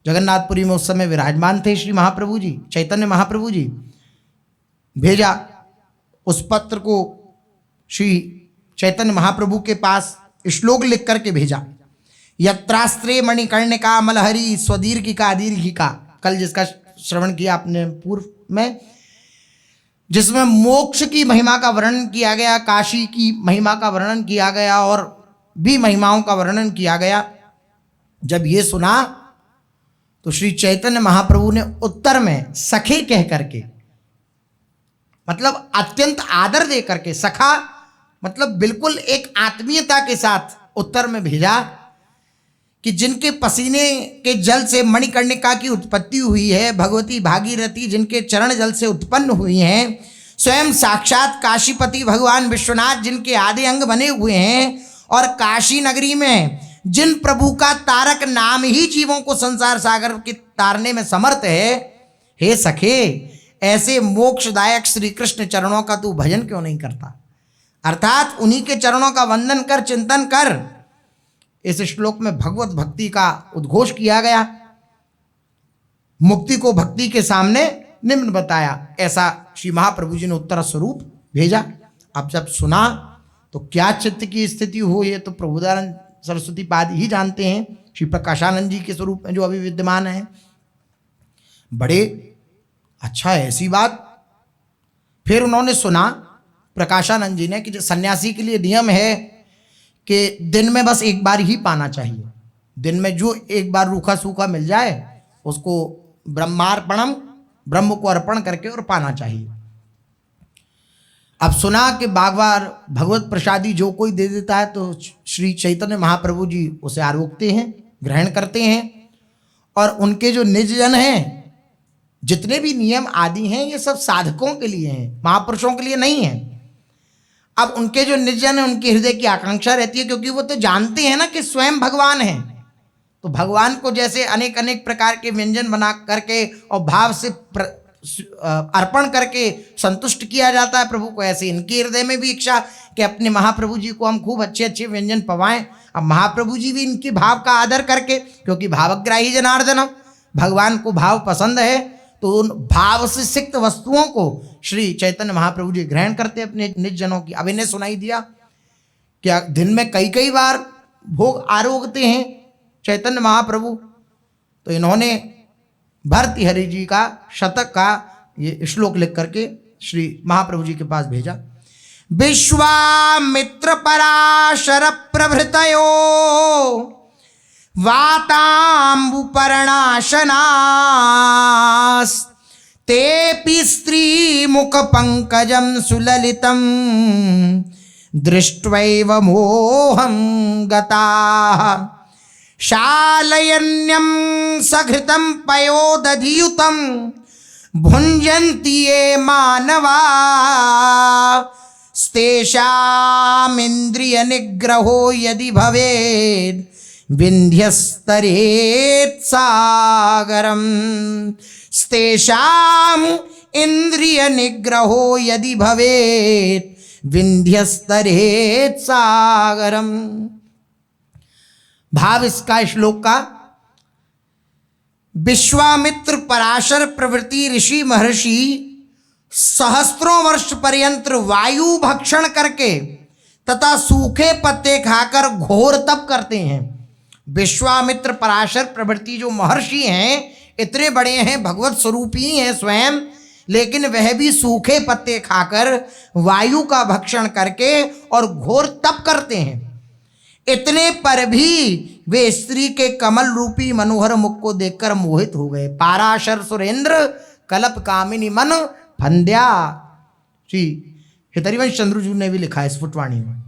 जगन्नाथपुरी में उस समय विराजमान थे श्री महाप्रभु जी, चैतन्य महाप्रभु जी। भेजा उस पत्र को श्री चैतन्य महाप्रभु के पास, श्लोक लिख करके भेजा। यत्रास्त्रे मणिकर्णिका मलहरी स्वदीर्घिका दीर्घिका, कल जिसका श्रवण किया आपने पूर्व में, जिसमें मोक्ष की महिमा का वर्णन किया गया, काशी की महिमा का वर्णन किया गया और भी महिमाओं का वर्णन किया गया। जब ये सुना तो श्री चैतन्य महाप्रभु ने उत्तर में सखे कह करके, मतलब अत्यंत आदर दे करके, सखा मतलब बिल्कुल एक आत्मीयता के साथ उत्तर में भेजा कि जिनके पसीने के जल से मणिकर्णिका की उत्पत्ति हुई है, भगवती भागीरथी जिनके चरण जल से उत्पन्न हुई हैं, स्वयं साक्षात काशीपति भगवान विश्वनाथ जिनके आदि अंग बने हुए हैं, और काशी नगरी में जिन प्रभु का तारक नाम ही जीवों को संसार सागर के तारने में समर्थ है, हे सखे, ऐसे मोक्षदायक श्री कृष्ण चरणों का तू भजन क्यों नहीं करता? अर्थात उन्हीं के चरणों का वंदन कर, चिंतन कर। इस श्लोक में भगवत भक्ति का उद्घोष किया गया, मुक्ति को भक्ति के सामने निम्न बताया। ऐसा श्री महाप्रभु जी ने उत्तर स्वरूप भेजा। अब जब सुना तो क्या चित्त की स्थिति हो, ये तो प्रभुदानंद सरस्वती पाद ही जानते हैं, श्री प्रकाशानंद जी के स्वरूप में जो अभी विद्यमान है। बड़े अच्छा, ऐसी बात। फिर उन्होंने सुना प्रकाशानंद जी ने कि सन्यासी के लिए नियम है कि दिन में बस एक बार ही पाना चाहिए, दिन में जो एक बार रूखा सूखा मिल जाए उसको ब्रह्मार्पणम, ब्रह्म को अर्पण करके और पाना चाहिए। अब सुना कि बागवार भगवत प्रसादी जो कोई दे देता है तो श्री चैतन्य महाप्रभु जी उसे आरोगते हैं, ग्रहण करते हैं। और उनके जो निजजन हैं, जितने भी नियम आदि हैं, ये सब साधकों के लिए हैं, महापुरुषों के लिए नहीं है। अब उनके जो निजजन हैं, उनके हृदय की आकांक्षा रहती है, क्योंकि वो तो जानते हैं ना कि स्वयं भगवान हैं। तो भगवान को जैसे अनेक अनेक प्रकार के व्यंजन बना करके और भाव से अर्पण करके संतुष्ट किया जाता है प्रभु को, ऐसे इनके हृदय में भी इच्छा कि अपने महाप्रभु जी को हम खूब अच्छे अच्छे व्यंजन पवाएं। अब महाप्रभु जी भी इनके भाव का आदर करके, क्योंकि भावग्राही जनार्दनम, भगवान को भाव पसंद है, तो उन भाव से सिक्त वस्तुओं को श्री चैतन्य महाप्रभु जी ग्रहण करते अपने निज जनों की। अब इन्हें सुनाई दिया क्या दिन में कई कई बार भोग आरोगते हैं चैतन्य महाप्रभु, तो इन्होंने भर्तृहरि जी का शतक का ये श्लोक लिख करके श्री महाप्रभु जी के पास भेजा। विश्वामित्र पराशर प्रभृतयो वाताम्बुपर्णाशनास् तेऽपि स्त्रीमुख पंकजं सुललितं दृष्ट्वैव मोहं गताः शालयन्यं सघृतं पयोदधियुतं भुञ्जन्ति ये मानवा स्तेषामिन्द्रिय निग्रहो यदि भवेद् विन्ध्यस्तरेत् सागरम् स्तेषाम् इंद्रिय निग्रहो यदि भवेत् विन्ध्यस्तरेत् सागरम्। भाव इसका श्लोक का, विश्वामित्र पराशर प्रवृत्ति ऋषि महर्षि सहस्त्रों वर्ष पर्यंत वायु भक्षण करके तथा सूखे पत्ते खाकर घोर तप करते हैं। विश्वामित्र पराशर प्रवृत्ति जो महर्षि हैं, इतने बड़े हैं, भगवत स्वरूपी हैं स्वयं, लेकिन वह भी सूखे पत्ते खाकर वायु का भक्षण करके और घोर तप करते हैं। इतने पर भी वे स्त्री के कमल रूपी मनोहर मुख को देखकर मोहित हो गए। पाराशर सुरेंद्र कल्प कामिनी मन फंद्या, श्री हितरिवंश चंद्रजू ने भी लिखा है स्फुटवाणी में।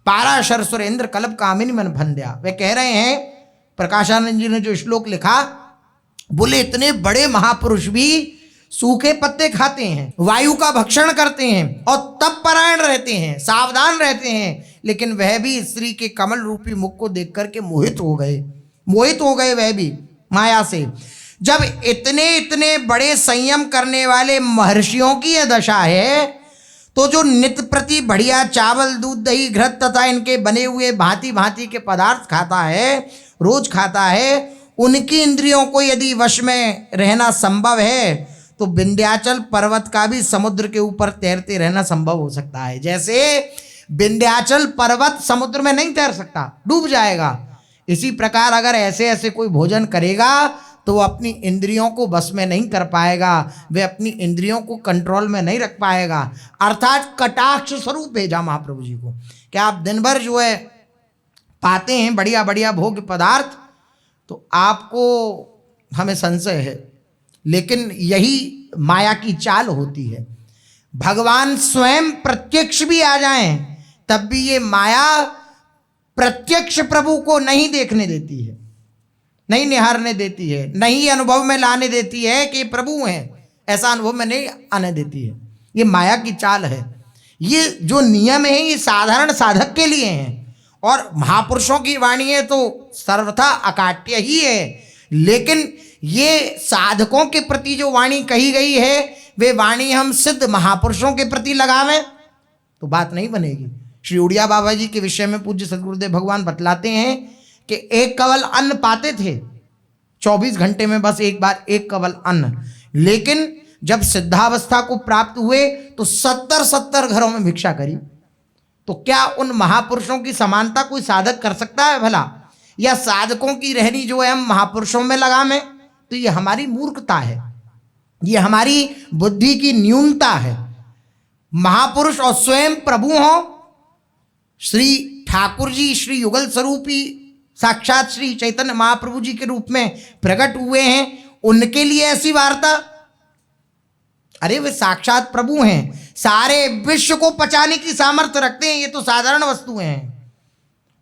पाराशर सुरेंद्र कल्प कामिनी मन भंध्या। वे कह रहे हैं, प्रकाशानंद जी ने जो श्लोक लिखा, बोले इतने बड़े महापुरुष भी सूखे पत्ते खाते हैं, वायु का भक्षण करते हैं और तप परायण रहते हैं, सावधान रहते हैं, लेकिन वह भी स्त्री के कमल रूपी मुख को देख करके मोहित हो गए वह भी माया से। जब इतने इतने बड़े संयम करने वाले महर्षियों की यह दशा है, तो जो नित्य प्रति बढ़िया चावल दूध दही घृत तथा इनके बने हुए भांति भांति के पदार्थ खाता है, रोज खाता है, उनकी इंद्रियों को यदि वश में रहना संभव है तो विंध्याचल पर्वत का भी समुद्र के ऊपर तैरते रहना संभव हो सकता है। जैसे विंध्याचल पर्वत समुद्र में नहीं तैर सकता, डूब जाएगा, इसी प्रकार अगर ऐसे ऐसे कोई भोजन करेगा तो वो अपनी इंद्रियों को बस में नहीं कर पाएगा, वे अपनी इंद्रियों को कंट्रोल में नहीं रख पाएगा। अर्थात कटाक्ष स्वरूप भेजा महाप्रभु जी को। क्या आप दिन भर जो है पाते हैं बढ़िया बढ़िया भोग पदार्थ, तो आपको हमें संशय है, लेकिन यही माया की चाल होती है। भगवान स्वयं प्रत्यक्ष भी आ जाएं तब भी ये माया प्रत्यक्ष प्रभु को नहीं देखने देती है, नहीं निहारने देती है, नहीं अनुभव में लाने देती है कि प्रभु हैं, ऐसा अनुभव में नहीं आने देती है। ये माया की चाल है। ये जो नियम है ये साधारण साधक के लिए हैं, और महापुरुषों की वाणी है तो सर्वथा अकाट्य ही है, लेकिन ये साधकों के प्रति जो वाणी कही गई है वे वाणी हम सिद्ध महापुरुषों के प्रति लगावें तो बात नहीं बनेगी। श्री उड़िया बाबा जी के विषय में पूज्य सदगुरुदेव भगवान बतलाते हैं कि एक कवल अन्न पाते थे, 24 घंटे में बस एक बार एक कवल अन्न, लेकिन जब सिद्धावस्था को प्राप्त हुए तो 70 घरों में भिक्षा करी। तो क्या उन महापुरुषों की समानता कोई साधक कर सकता है भला? या साधकों की रहनी जो है हम महापुरुषों में लगावें, तो ये हमारी मूर्खता है, ये हमारी बुद्धि की न्यूनता है। महापुरुष और स्वयं प्रभु हो, श्री ठाकुर जी श्री युगल स्वरूपी साक्षात श्री चैतन्य महाप्रभु जी के रूप में प्रकट हुए हैं, उनके लिए ऐसी वार्ता। अरे वे साक्षात प्रभु हैं, सारे विश्व को पचाने की सामर्थ्य रखते हैं, ये तो साधारण वस्तुएं हैं।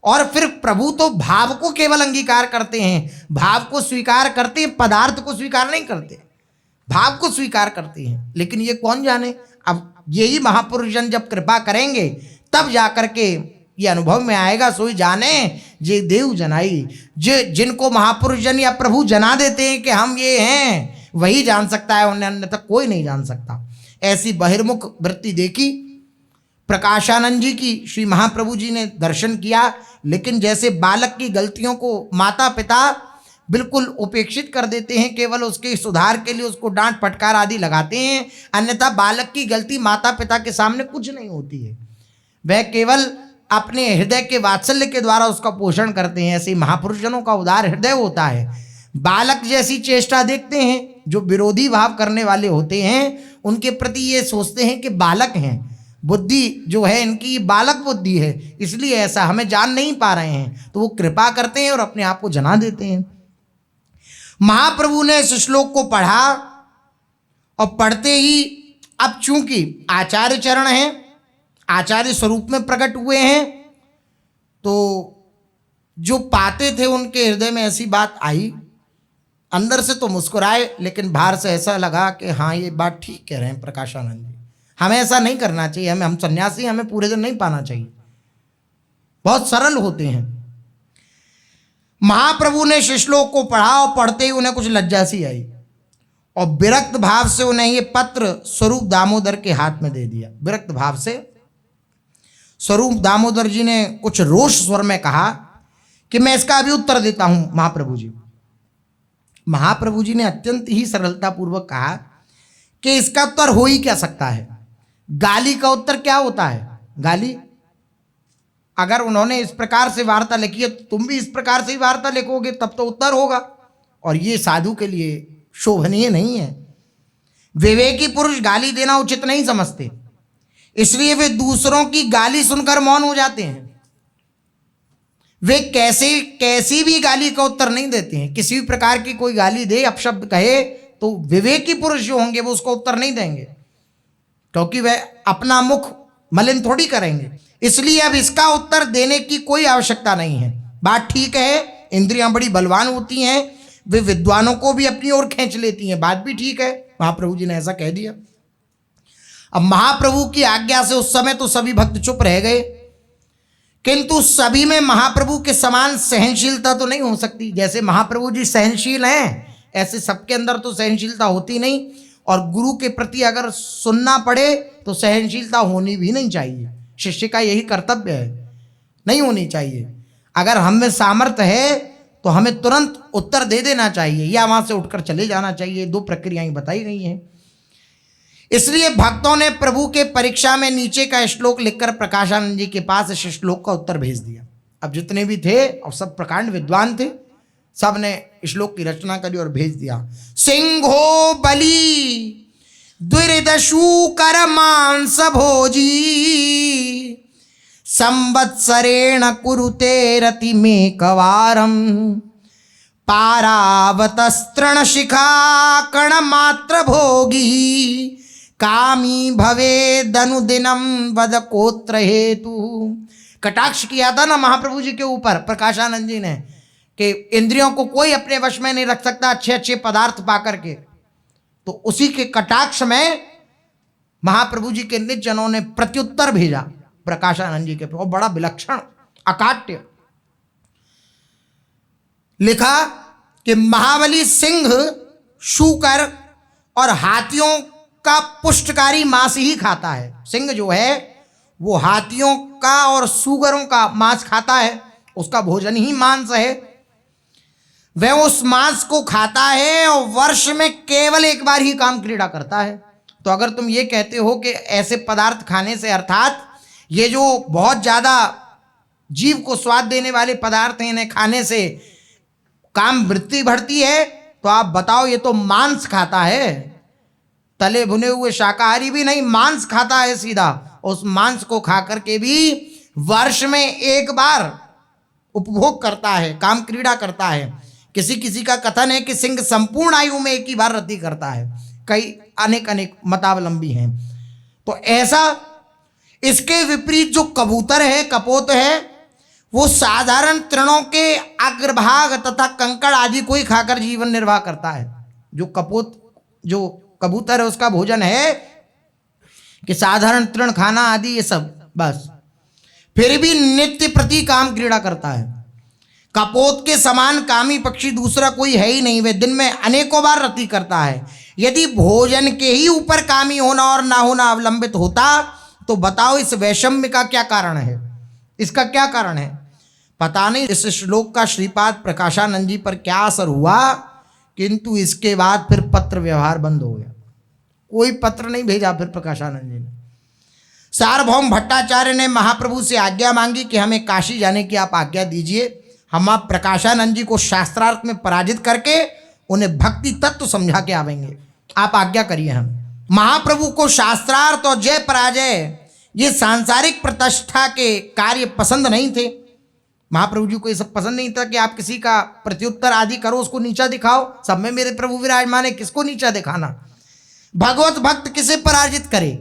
और फिर प्रभु तो भाव को केवल अंगीकार करते हैं, भाव को स्वीकार करते हैं, पदार्थ को स्वीकार नहीं करते, भाव को स्वीकार करते हैं। लेकिन ये कौन जाने, अब यही महापुरुष जन जब कृपा करेंगे तब जाकर के ये अनुभव में आएगा। सोई जाने जे देव जनाई, जिनको महापुरुष जन या प्रभु जना देते हैं कि हम ये हैं, वही जान सकता है, उन्हें अन्यथा कोई नहीं जान सकता। ऐसी बहिर्मुख वृत्ति देखी प्रकाशानंद जी की। श्री महाप्रभु जी ने दर्शन किया, लेकिन जैसे बालक की गलतियों को माता पिता बिल्कुल उपेक्षित कर देते हैं, केवल उसके सुधार के लिए उसको डांट फटकार आदि लगाते हैं, अन्यथा बालक की गलती माता पिता के सामने कुछ नहीं होती है, वह केवल अपने हृदय के वात्सल्य के द्वारा उसका पोषण करते हैं। ऐसे महापुरुषजनों का उदार हृदय होता है। बालक जैसी चेष्टा देखते हैं, जो विरोधी भाव करने वाले होते हैं उनके प्रति ये सोचते हैं कि बालक हैं, बुद्धि जो है इनकी बालक बुद्धि है, इसलिए ऐसा हमें जान नहीं पा रहे हैं, तो वो कृपा करते हैं और अपने आप को जना देते हैं। महाप्रभु ने इस श्लोक को पढ़ा और पढ़ते ही, अब चूंकि आचार्य चरण हैं, आचार्य स्वरूप में प्रकट हुए हैं, तो जो पाते थे उनके हृदय में ऐसी बात आई, अंदर से तो मुस्कुराए, लेकिन बाहर से ऐसा लगा कि हाँ ये बात ठीक कह रहे हैं प्रकाशानंद जी, हमें ऐसा नहीं करना चाहिए, हम सन्यासी, हमें पूरे दिन नहीं पाना चाहिए। बहुत सरल होते हैं। महाप्रभु ने श्लोक को पढ़ा और पढ़ते ही उन्हें कुछ लज्जा सी आई और विरक्त भाव से उन्हें ये पत्र स्वरूप दामोदर के हाथ में दे दिया। विरक्त भाव से स्वरूप दामोदर जी ने कुछ रोष स्वर में कहा कि मैं इसका अभी उत्तर देता हूं महाप्रभु जी। महाप्रभु जी ने अत्यंत ही सरलता पूर्वक कहा कि इसका उत्तर हो ही क्या सकता है, गाली का उत्तर क्या होता है, गाली। अगर उन्होंने इस प्रकार से वार्ता लिखी है तो तुम भी इस प्रकार से ही वार्ता लिखोगे, तब तो उत्तर होगा, और ये साधु के लिए शोभनीय नहीं है। विवेकी पुरुष गाली देना उचित नहीं समझते, इसलिए वे दूसरों की गाली सुनकर मौन हो जाते हैं। वे कैसी भी गाली का उत्तर नहीं देते हैं। किसी भी प्रकार की कोई गाली दे, अपशब्द कहे, तो विवेकी पुरुष जो होंगे वो उसका उत्तर नहीं देंगे, क्योंकि वह अपना मुख मलिन थोड़ी करेंगे। इसलिए अब इसका उत्तर देने की कोई आवश्यकता नहीं है। बात ठीक है, इंद्रियां बड़ी बलवान होती हैं, वे विद्वानों को भी अपनी ओर खींच लेती हैं, बात भी ठीक है, महाप्रभु जी ने ऐसा कह दिया। अब महाप्रभु की आज्ञा से उस समय तो सभी भक्त चुप रह गए, किंतु सभी में महाप्रभु के समान सहनशीलता तो नहीं हो सकती। जैसे महाप्रभु जी सहनशील हैं, ऐसे सबके अंदर तो सहनशीलता होती नहीं, और गुरु के प्रति अगर सुनना पड़े तो सहनशीलता होनी भी नहीं चाहिए। शिष्य का यही कर्तव्य है, नहीं होनी चाहिए। अगर हम में सामर्थ्य है तो हमें तुरंत उत्तर दे देना चाहिए या वहां से उठकर चले जाना चाहिए। दो प्रक्रियाएं बताई गई हैं। इसलिए भक्तों ने प्रभु के परीक्षा में नीचे का श्लोक लिखकर प्रकाशानंद जी के पास इस श्लोक का उत्तर भेज दिया। अब जितने भी थे और सब प्रकांड विद्वान थे, सब ने श्लोक की रचना करी और भेज दिया। सिंहो बली द्विरदशूकर मांस भोजी संवत्सरेण कुरुते रति में कवारम पारावतस्तृण शिखा कण मात्र भोगी कामी भवे दनुदिनम वद कोत्र हेतु। कटाक्ष किया था ना महाप्रभु जी के ऊपर प्रकाशानंद जी ने कि इंद्रियों को कोई अपने वश में नहीं रख सकता अच्छे अच्छे पदार्थ पा करके। तो उसी के कटाक्ष में महाप्रभु जी के निज जनों ने प्रत्युत्तर भेजा प्रकाशानंद जी के, और बड़ा विलक्षण अकाट्य लिखा कि महाबली सिंह शूकर और हाथियों का पुष्टकारी मांस ही खाता है। सिंह जो है वो हाथियों का और सूगरों का मांस खाता है, उसका भोजन ही मांस है। वह उस मांस को खाता है और वर्ष में केवल एक बार ही काम क्रीड़ा करता है। तो अगर तुम ये कहते हो कि ऐसे पदार्थ खाने से, अर्थात ये जो बहुत ज़्यादा जीव को स्वाद देने वाले पदार्थ हैं, इन्हें खाने से काम वृत्ति बढ़ती है, तो आप बताओ ये तो मांस खाता है, तले भुने हुए शाकाहारी भी नहीं, मांस खाता है सीधा। उस मांस को खा करके भी वर्ष में एक बार उपभोग करता है, काम क्रीड़ा करता है। किसी किसी का कथन है कि सिंह संपूर्ण आयु में एक ही बार रति करता है, कई अनेक अनेक मतावलंबी हैं। तो ऐसा इसके विपरीत जो कबूतर है, कपोत है, वो साधारण तृणों के अग्रभाग तथा कंकड़ आदि को ही खाकर जीवन निर्वाह करता है। जो कबूतर है उसका भोजन है कि साधारण तृण खाना आदि ये सब बस, फिर भी नित्य प्रति काम क्रीड़ा करता है। कपोत के समान कामी पक्षी दूसरा कोई है ही नहीं, वे दिन में अनेकों बार रति करता है। यदि भोजन के ही ऊपर कामी होना और ना होना अवलंबित होता तो बताओ इस वैषम्य का क्या कारण है, इसका क्या कारण है? पता नहीं इस श्लोक का श्रीपाद प्रकाशानंद जी पर क्या असर हुआ, किंतु इसके बाद फिर पत्र व्यवहार बंद हो गया। कोई पत्र नहीं भेजा फिर प्रकाशानंद जी ने। सार्वभौम भट्टाचार्य ने महाप्रभु से आज्ञा मांगी कि हमें काशी जाने की आप आज्ञा दीजिए, हम आप प्रकाशानंद जी को शास्त्रार्थ में पराजित करके उन्हें भक्ति तत्व समझा के आवेंगे, आप आज्ञा करिए। हम महाप्रभु को शास्त्रार्थ और जय पराजय ये सांसारिक प्रतिष्ठा के कार्य पसंद नहीं थे। महाप्रभु जी को ये सब पसंद नहीं था कि आप किसी का प्रत्युत्तर आदि करो, उसको नीचा दिखाओ। सब में मेरे प्रभु विराजमान है, किसको नीचा दिखाना? भगवत भक्त किसे पराजित करे?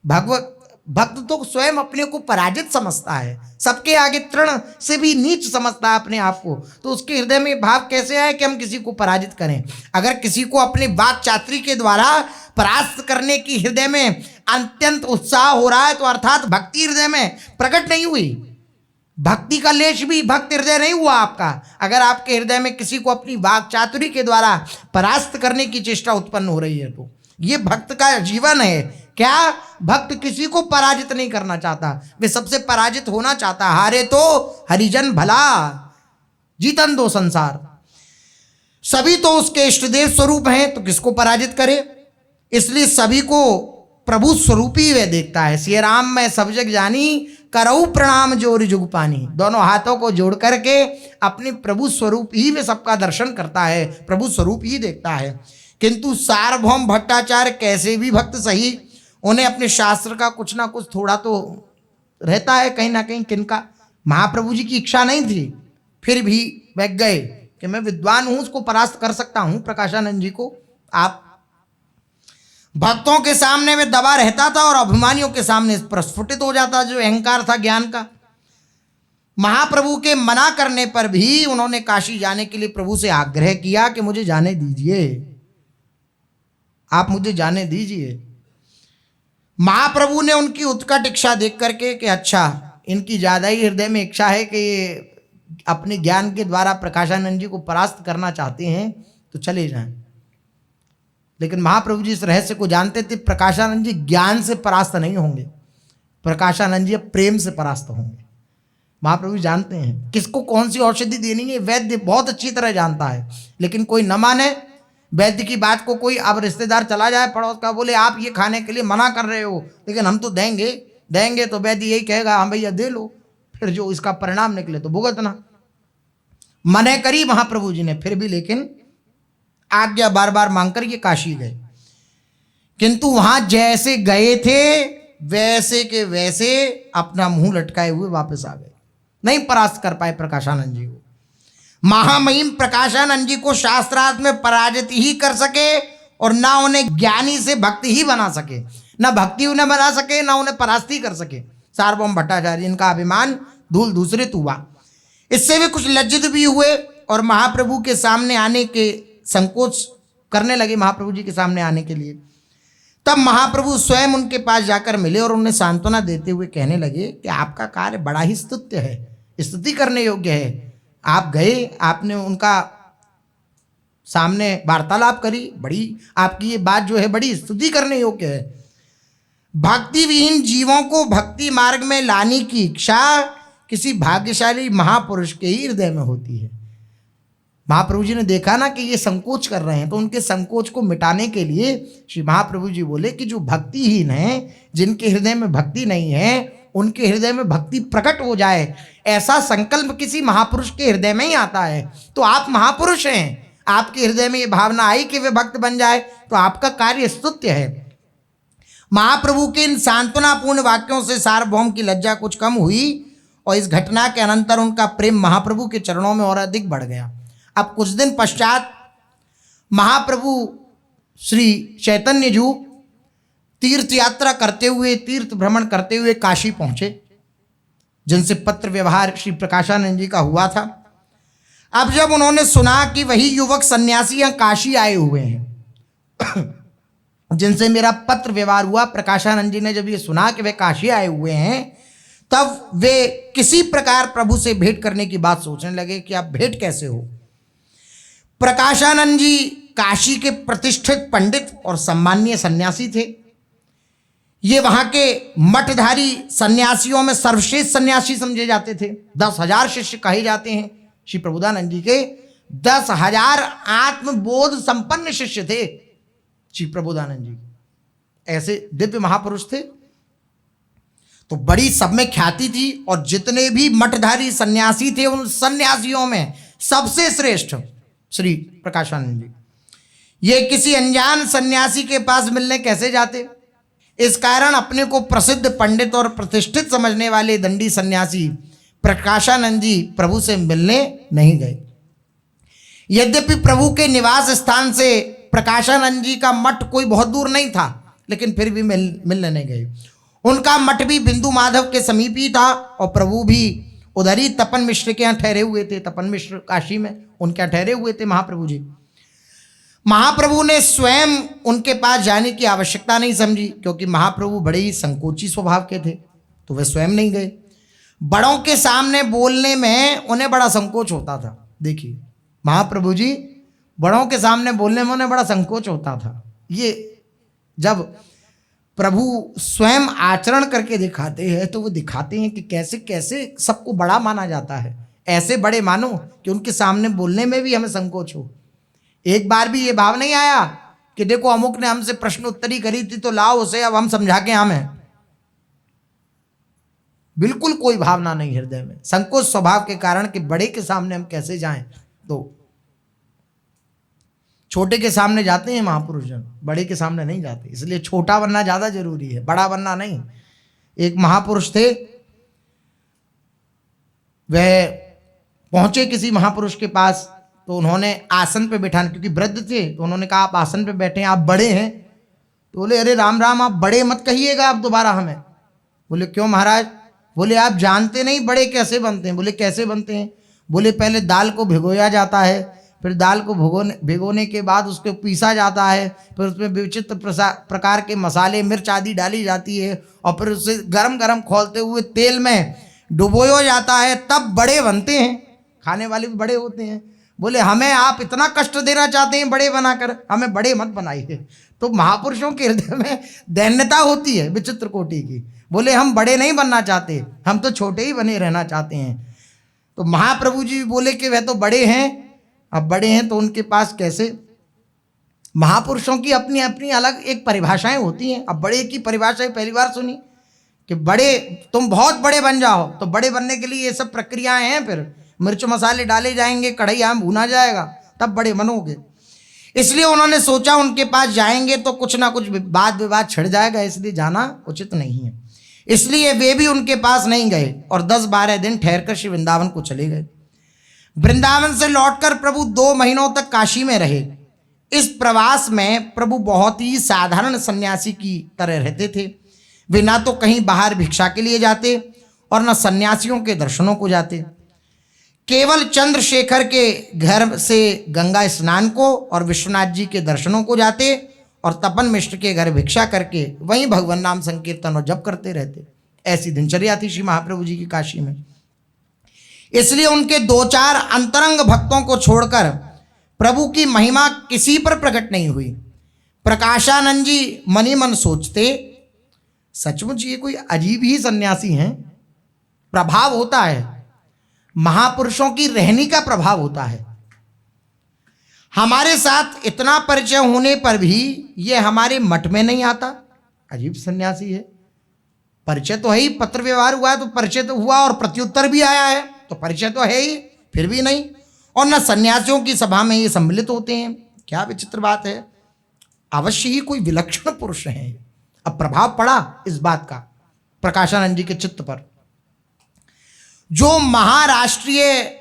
भगवत भक्त तो स्वयं अपने को पराजित समझता है, सबके आगे तृण से भी नीच समझता है अपने आप को। तो उसके हृदय में भाव कैसे आए कि हम किसी को पराजित करें? अगर किसी को अपने वाक चातुरी के द्वारा परास्त करने की हृदय में अत्यंत उत्साह हो रहा है तो अर्थात भक्ति हृदय में प्रकट नहीं हुई, भक्ति का लेश भी भक्त हृदय नहीं हुआ आपका। अगर आपके हृदय में किसी को अपनी वाक चातुरी के द्वारा परास्त करने की चेष्टा उत्पन्न हो रही है तो ये भक्त का जीवन है। क्या भक्त किसी को पराजित नहीं करना चाहता, वे सबसे पराजित होना चाहता। हारे तो हरिजन भला, जीतन दो संसार। सभी तो उसके इष्टदेव स्वरूप हैं तो किसको पराजित करे? इसलिए सभी को प्रभु स्वरूप ही वे देखता है। श्री राम मैं सब जग जानी करऊ प्रणाम जोर जुग पानी। दोनों हाथों को जोड़ करके अपने प्रभु स्वरूप ही वे सबका दर्शन करता है, प्रभु स्वरूप ही देखता है। किंतु सार्वभौम भट्टाचार्य कैसे भी भक्त सही, उन्हें अपने शास्त्र का कुछ ना कुछ थोड़ा तो रहता है कहीं ना कहीं। किनका? महाप्रभु जी की इच्छा नहीं थी, फिर भी वह गए कि मैं विद्वान हूं, उसको परास्त कर सकता हूं प्रकाशानंद जी को। आप भक्तों के सामने में दबा रहता था और अभिमानियों के सामने प्रस्फुटित हो जाता, जो अहंकार था ज्ञान का। महाप्रभु के मना करने पर भी उन्होंने काशी जाने के लिए प्रभु से आग्रह किया कि मुझे जाने दीजिए, आप मुझे जाने दीजिए। महाप्रभु ने उनकी उत्कट इच्छा देख करके कि अच्छा, इनकी ज्यादा ही हृदय में इच्छा है कि ये अपने ज्ञान के द्वारा प्रकाशानंद जी को परास्त करना चाहते हैं, तो चले जाएं। लेकिन महाप्रभु जी इस रहस्य को जानते थे, प्रकाशानंद जी ज्ञान से परास्त नहीं होंगे, प्रकाशानंद जी प्रेम से परास्त होंगे। महाप्रभु जानते हैं किसको कौन सी औषधि देनी है, वैद्य बहुत अच्छी तरह जानता है। लेकिन कोई न माने वैद्य की बात को, कोई अब रिश्तेदार चला जाए पड़ोस का, बोले आप ये खाने के लिए मना कर रहे हो लेकिन हम तो देंगे देंगे, तो वैद्य यही कहेगा हाँ भैया दे लो, फिर जो इसका परिणाम निकले तो भुगतना। मने करी महाप्रभु जी ने, फिर भी लेकिन आज्ञा बार बार मांगकर ये काशी गए। किंतु वहां जैसे गए थे वैसे के वैसे अपना मुंह लटकाए हुए वापस आ गए, नहीं परास्त कर पाए प्रकाशानंद जी को। महामहिम प्रकाशानंद जी को शास्त्रार्थ में पराजित ही कर सके और ना उन्हें ज्ञानी से भक्ति ही बना सके, ना भक्ति उन्हें बना सके, ना उन्हें परास्त ही कर सके। सार्वभौम भट्टाचार्य, इनका अभिमान धूल दूसरित हुआ। इससे वे कुछ लज्जित भी हुए और महाप्रभु के सामने आने के संकोच करने लगे, महाप्रभु जी के सामने आने के लिए। तब महाप्रभु स्वयं उनके पास जाकर मिले और उन्हें सांत्वना देते हुए कहने लगे कि आपका कार्य बड़ा ही स्तुत्य है, स्तुति करने योग्य है। आप गए, आपने उनका सामने वार्तालाप करी, बड़ी आपकी ये बात जो है बड़ी स्तुति करने योग्य है। भक्ति विहीन जीवों को भक्ति मार्ग में लाने की इच्छा किसी भाग्यशाली महापुरुष के ही हृदय में होती है। महाप्रभु जी ने देखा ना कि ये संकोच कर रहे हैं, तो उनके संकोच को मिटाने के लिए श्री महाप्रभु जी बोले कि जो भक्तिहीन हैं, जिनके हृदय में भक्ति नहीं है, उनके हृदय में भक्ति प्रकट हो जाए, ऐसा संकल्प किसी महापुरुष के हृदय में ही आता है। तो आप महापुरुष हैं, आपके हृदय में ये भावना आई कि वे भक्त बन जाए, तो आपका कार्य स्तुत्य है। महाप्रभु के इन सांत्वनापूर्ण वाक्यों से सार्वभौम की लज्जा कुछ कम हुई और इस घटना के अनंतर उनका प्रेम महाप्रभु के चरणों में और अधिक बढ़ गया। अब कुछ दिन पश्चात महाप्रभु श्री चैतन्य जी तीर्थ यात्रा करते हुए, तीर्थ भ्रमण करते हुए काशी पहुंचे, जिनसे पत्र व्यवहार श्री प्रकाशानंद जी का हुआ था। अब जब उन्होंने सुना कि वही युवक सन्यासी यहाँ काशी आए हुए हैं जिनसे मेरा पत्र व्यवहार हुआ, प्रकाशानंद जी ने जब ये सुना कि वे काशी आए हुए हैं, तब वे किसी प्रकार प्रभु से भेंट करने की बात सोचने लगे कि आप भेंट कैसे हो। प्रकाशानंद जी काशी के प्रतिष्ठित पंडित और सम्माननीय सन्यासी थे। ये वहां के मठधारी सन्यासियों में सर्वश्रेष्ठ सन्यासी समझे जाते थे। 10,000 शिष्य कहे जाते हैं श्री प्रभुदानंद जी के। 10,000 आत्मबोध संपन्न शिष्य थे श्री प्रभुदानंद जी, ऐसे दिव्य महापुरुष थे। तो बड़ी सब में ख्याति थी और जितने भी मठधारी सन्यासी थे उन सन्यासियों में सबसे श्रेष्ठ श्री प्रकाशानंद जी। ये किसी अनजान सन्यासी के पास मिलने कैसे जाते? इस कारण अपने को प्रसिद्ध पंडित और प्रतिष्ठित समझने वाले दंडी सन्यासी प्रकाशानंद जी प्रभु से मिलने नहीं गए। यद्यपि प्रभु के निवास स्थान से प्रकाशानंद जी का मठ कोई बहुत दूर नहीं था, लेकिन फिर भी मिलने नहीं गए। उनका मठ भी बिंदु माधव के समीप ही था और प्रभु भी उधर ही तपन मिश्र के यहाँ ठहरे हुए थे। तपन मिश्र काशी में उनके यहाँ ठहरे हुए थे महाप्रभु जी। महाप्रभु ने स्वयं उनके पास जाने की आवश्यकता नहीं समझी, क्योंकि महाप्रभु बड़े ही संकोची स्वभाव के थे, तो वे स्वयं नहीं गए। बड़ों के सामने बोलने में उन्हें बड़ा संकोच होता था। देखिए महाप्रभु जी बड़ों के सामने बोलने में उन्हें बड़ा संकोच होता था। ये जब प्रभु स्वयं आचरण करके दिखाते हैं तो वो दिखाते हैं कि कैसे कैसे सबको बड़ा माना जाता है। ऐसे बड़े मानो कि उनके सामने बोलने में भी हमें संकोच हो। एक बार भी ये भाव नहीं आया कि देखो अमुक ने हमसे प्रश्न उत्तरी करी थी तो लाओ उसे अब हम समझा के हमें, बिल्कुल कोई भावना नहीं हृदय में। संकोच स्वभाव के कारण कि बड़े के सामने हम कैसे जाएं, तो छोटे के सामने जाते हैं महापुरुष जन, बड़े के सामने नहीं जाते। इसलिए छोटा बनना ज्यादा जरूरी है, बड़ा बनना नहीं। एक महापुरुष थे, वह पहुंचे किसी महापुरुष के पास, तो उन्होंने आसन पे बैठाने, क्योंकि वृद्ध थे, तो उन्होंने कहा आप आसन पे बैठे हैं, आप बड़े हैं, तो बोले अरे राम राम, आप बड़े मत कहिएगा आप दोबारा हमें। बोले क्यों महाराज? बोले आप जानते नहीं बड़े कैसे बनते हैं? बोले कैसे बनते हैं? बोले पहले दाल को भिगोया जाता है, फिर दाल को भिगोने के बाद उसको पीसा जाता है, फिर उसमें विचित्र प्रकार के मसाले मिर्च आदि डाली जाती है, और फिर उसे गरम गरम खौलते हुए तेल में डुबोया जाता है, तब बड़े बनते हैं। खाने वाले भी बड़े होते हैं। बोले हमें आप इतना कष्ट देना चाहते हैं बड़े बनाकर, हमें बड़े मत बनाइए। तो महापुरुषों के हृदय में दैन्यता होती है विचित्र कोटि की। बोले हम बड़े नहीं बनना चाहते, हम तो छोटे ही बने रहना चाहते हैं। तो महाप्रभु जी बोले कि वह तो बड़े हैं, अब बड़े हैं तो उनके पास कैसे? महापुरुषों की अपनी अपनी अलग एक परिभाषाएं होती हैं। अब बड़े की परिभाषा पहली बार सुनी कि बड़े, तुम बहुत बड़े बन जाओ। तो बड़े बनने के लिए ये सब प्रक्रियाएं हैं, फिर मिर्च मसाले डाले जाएंगे, कढ़ाई आम भूना जाएगा, तब बड़े बनोगे। इसलिए उन्होंने सोचा उनके पास जाएंगे तो कुछ ना कुछ वाद विवाद छिड़ जाएगा, इसलिए जाना उचित नहीं है। इसलिए वे भी उनके पास नहीं गए और 10-12 दिन ठहरकर श्री वृंदावन को चले गए। वृंदावन से लौटकर प्रभु 2 महीनों तक काशी में रहे। इस प्रवास में प्रभु बहुत ही साधारण सन्यासी की तरह रहते थे। वे ना तो कहीं बाहर भिक्षा के लिए जाते और न सन्यासियों के दर्शनों को जाते। केवल चंद्रशेखर के घर से गंगा स्नान को और विश्वनाथ जी के दर्शनों को जाते और तपन मिश्र के घर भिक्षा करके वहीं भगवान नाम संकीर्तन और जप करते रहते। ऐसी दिनचर्या थी श्री महाप्रभु जी की काशी में। इसलिए उनके 2-4 अंतरंग भक्तों को छोड़कर प्रभु की महिमा किसी पर प्रकट नहीं हुई। प्रकाशानंद जी मनी मन सोचते, सचमुच ये कोई अजीब ही सन्यासी हैं। प्रभाव होता है, महापुरुषों की रहनी का प्रभाव होता है। हमारे साथ इतना परिचय होने पर भी ये हमारे मठ में नहीं आता। अजीब सन्यासी है। परिचय तो है ही, पत्र व्यवहार हुआ है तो परिचय तो हुआ और प्रत्युत्तर भी आया है, तो परिचय तो है ही, फिर भी नहीं। और न सन्यासियों की सभा में ये सम्मिलित होते हैं। क्या विचित्र बात है। अवश्य ही कोई विलक्षण पुरुष है। अब प्रभाव पड़ा इस बात का प्रकाशानंद जी के चित्त पर। जो महाराष्ट्रीय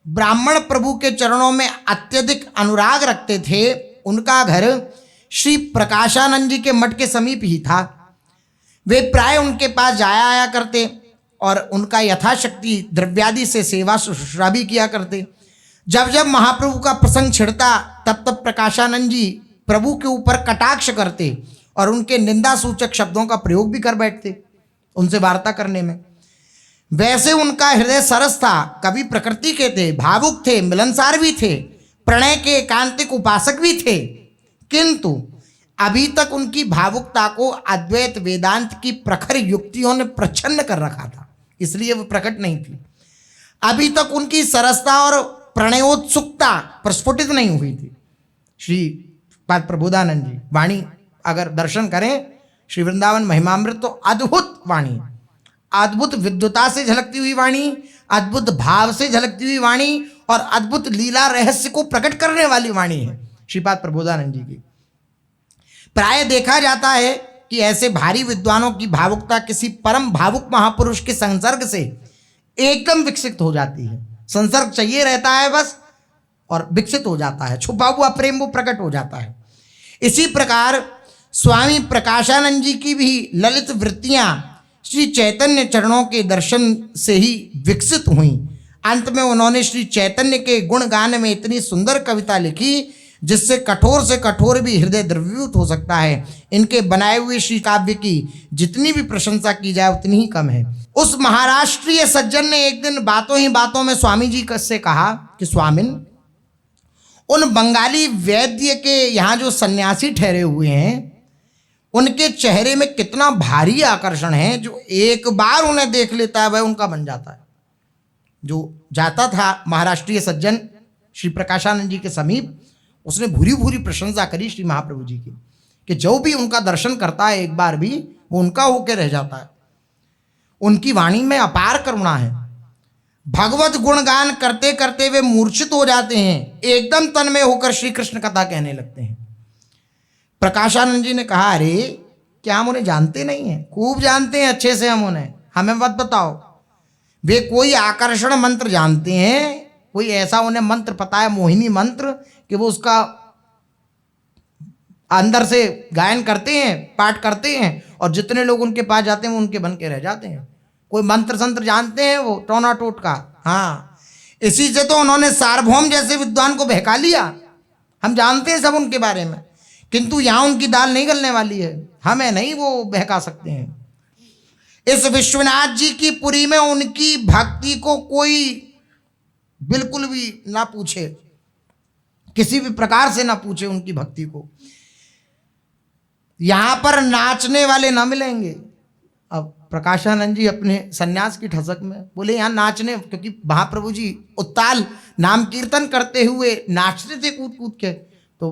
ब्राह्मण प्रभु के चरणों में अत्यधिक अनुराग रखते थे, उनका घर श्री प्रकाशानंद जी के मठ के समीप ही था। वे प्राय उनके पास जाया आया करते और उनका यथाशक्ति द्रव्यादि से सेवा शुश्रूषा भी किया करते। जब जब महाप्रभु का प्रसंग छिड़ता तब तब प्रकाशानंद जी प्रभु के ऊपर कटाक्ष करते और उनके निंदा सूचक शब्दों का प्रयोग भी कर बैठते उनसे वार्ता करने में। वैसे उनका हृदय सरस था, कवि प्रकृति के थे, भावुक थे, मिलनसार भी थे, प्रणय के एकांतिक उपासक भी थे। किंतु अभी तक उनकी भावुकता को अद्वैत वेदांत की प्रखर युक्तियों ने प्रच्छन्न कर रखा था, इसलिए वो प्रकट नहीं थी। अभी तक उनकी सरसता और प्रणयोत्सुकता प्रस्फुटित नहीं हुई थी। श्री पाद प्रबोधानंद जी वाणी अगर दर्शन करें श्री वृंदावन महिमामृत, तो अद्भुत वाणी, अद्भुत विद्वता से झलकती हुई वाणी, अद्भुत भाव से झलकती हुई वाणी और अद्भुत लीला रहस्य को प्रकट करने वाली वाणी है श्रीपाद प्रबोधानंद जी की। प्राय देखा जाता है कि ऐसे भारी विद्वानों की भावुकता किसी परम भावुक महापुरुष के संसर्ग से एकदम विकसित हो जाती है। संसर्ग चाहिए रहता है बस और विकसित हो जाता है, छुपा हुआ प्रेम वो प्रकट हो जाता है। इसी प्रकार स्वामी प्रकाशानंद जी की भी ललित वृत्तियां श्री चैतन्य चरणों के दर्शन से ही विकसित हुई। अंत में उन्होंने श्री चैतन्य के गुणगान में इतनी सुंदर कविता लिखी जिससे कठोर से कठोर भी हृदय द्रवीभूत हो सकता है। इनके बनाए हुए श्री काव्य की जितनी भी प्रशंसा की जाए उतनी ही कम है। उस महाराष्ट्रीय सज्जन ने एक दिन बातों ही बातों में स्वामी जी से कहा कि स्वामिन, उन बंगाली वैद्य के यहाँ जो सन्यासी ठहरे हुए हैं उनके चेहरे में कितना भारी आकर्षण है, जो एक बार उन्हें देख लेता है वह उनका बन जाता है। जो जाता था महाराष्ट्रीय सज्जन श्री प्रकाशानंद जी के समीप, उसने भूरी भूरी प्रशंसा करी श्री महाप्रभु जी की कि जो भी उनका दर्शन करता है एक बार भी वो उनका होकर रह जाता है। उनकी वाणी में अपार करुणा है। भगवत गुणगान करते करते वे मूर्छित हो जाते हैं, एकदम तन्मय होकर श्री कृष्ण कथा कहने लगते हैं। प्रकाशानंद जी ने कहा, अरे क्या हम उन्हें जानते नहीं हैं? खूब जानते हैं अच्छे से हम उन्हें, हमें मत बताओ। वे कोई आकर्षण मंत्र जानते हैं, कोई ऐसा उन्हें मंत्र पता है, मोहिनी मंत्र, कि वो उसका अंदर से गायन करते हैं, पाठ करते हैं, और जितने लोग उनके पास जाते हैं वो उनके बन के रह जाते हैं। कोई मंत्र संत्र जानते हैं वो टोना टोटका। हाँ, इसी से तो उन्होंने सार्वभौम जैसे विद्वान को बहका लिया। हम जानते हैं सब उनके बारे में, किंतु यहां उनकी दाल नहीं गलने वाली है, हमें नहीं वो बहका सकते हैं। इस विश्वनाथ जी की पुरी में उनकी भक्ति को कोई बिल्कुल भी ना पूछे, किसी भी प्रकार से ना पूछे उनकी भक्ति को। यहां पर नाचने वाले ना मिलेंगे। अब प्रकाशानंद जी अपने सन्यास की ठसक में बोले यहां नाचने, क्योंकि महाप्रभु जी उत्ताल नाम कीर्तन करते हुए नाचते थे कूद कूद के, तो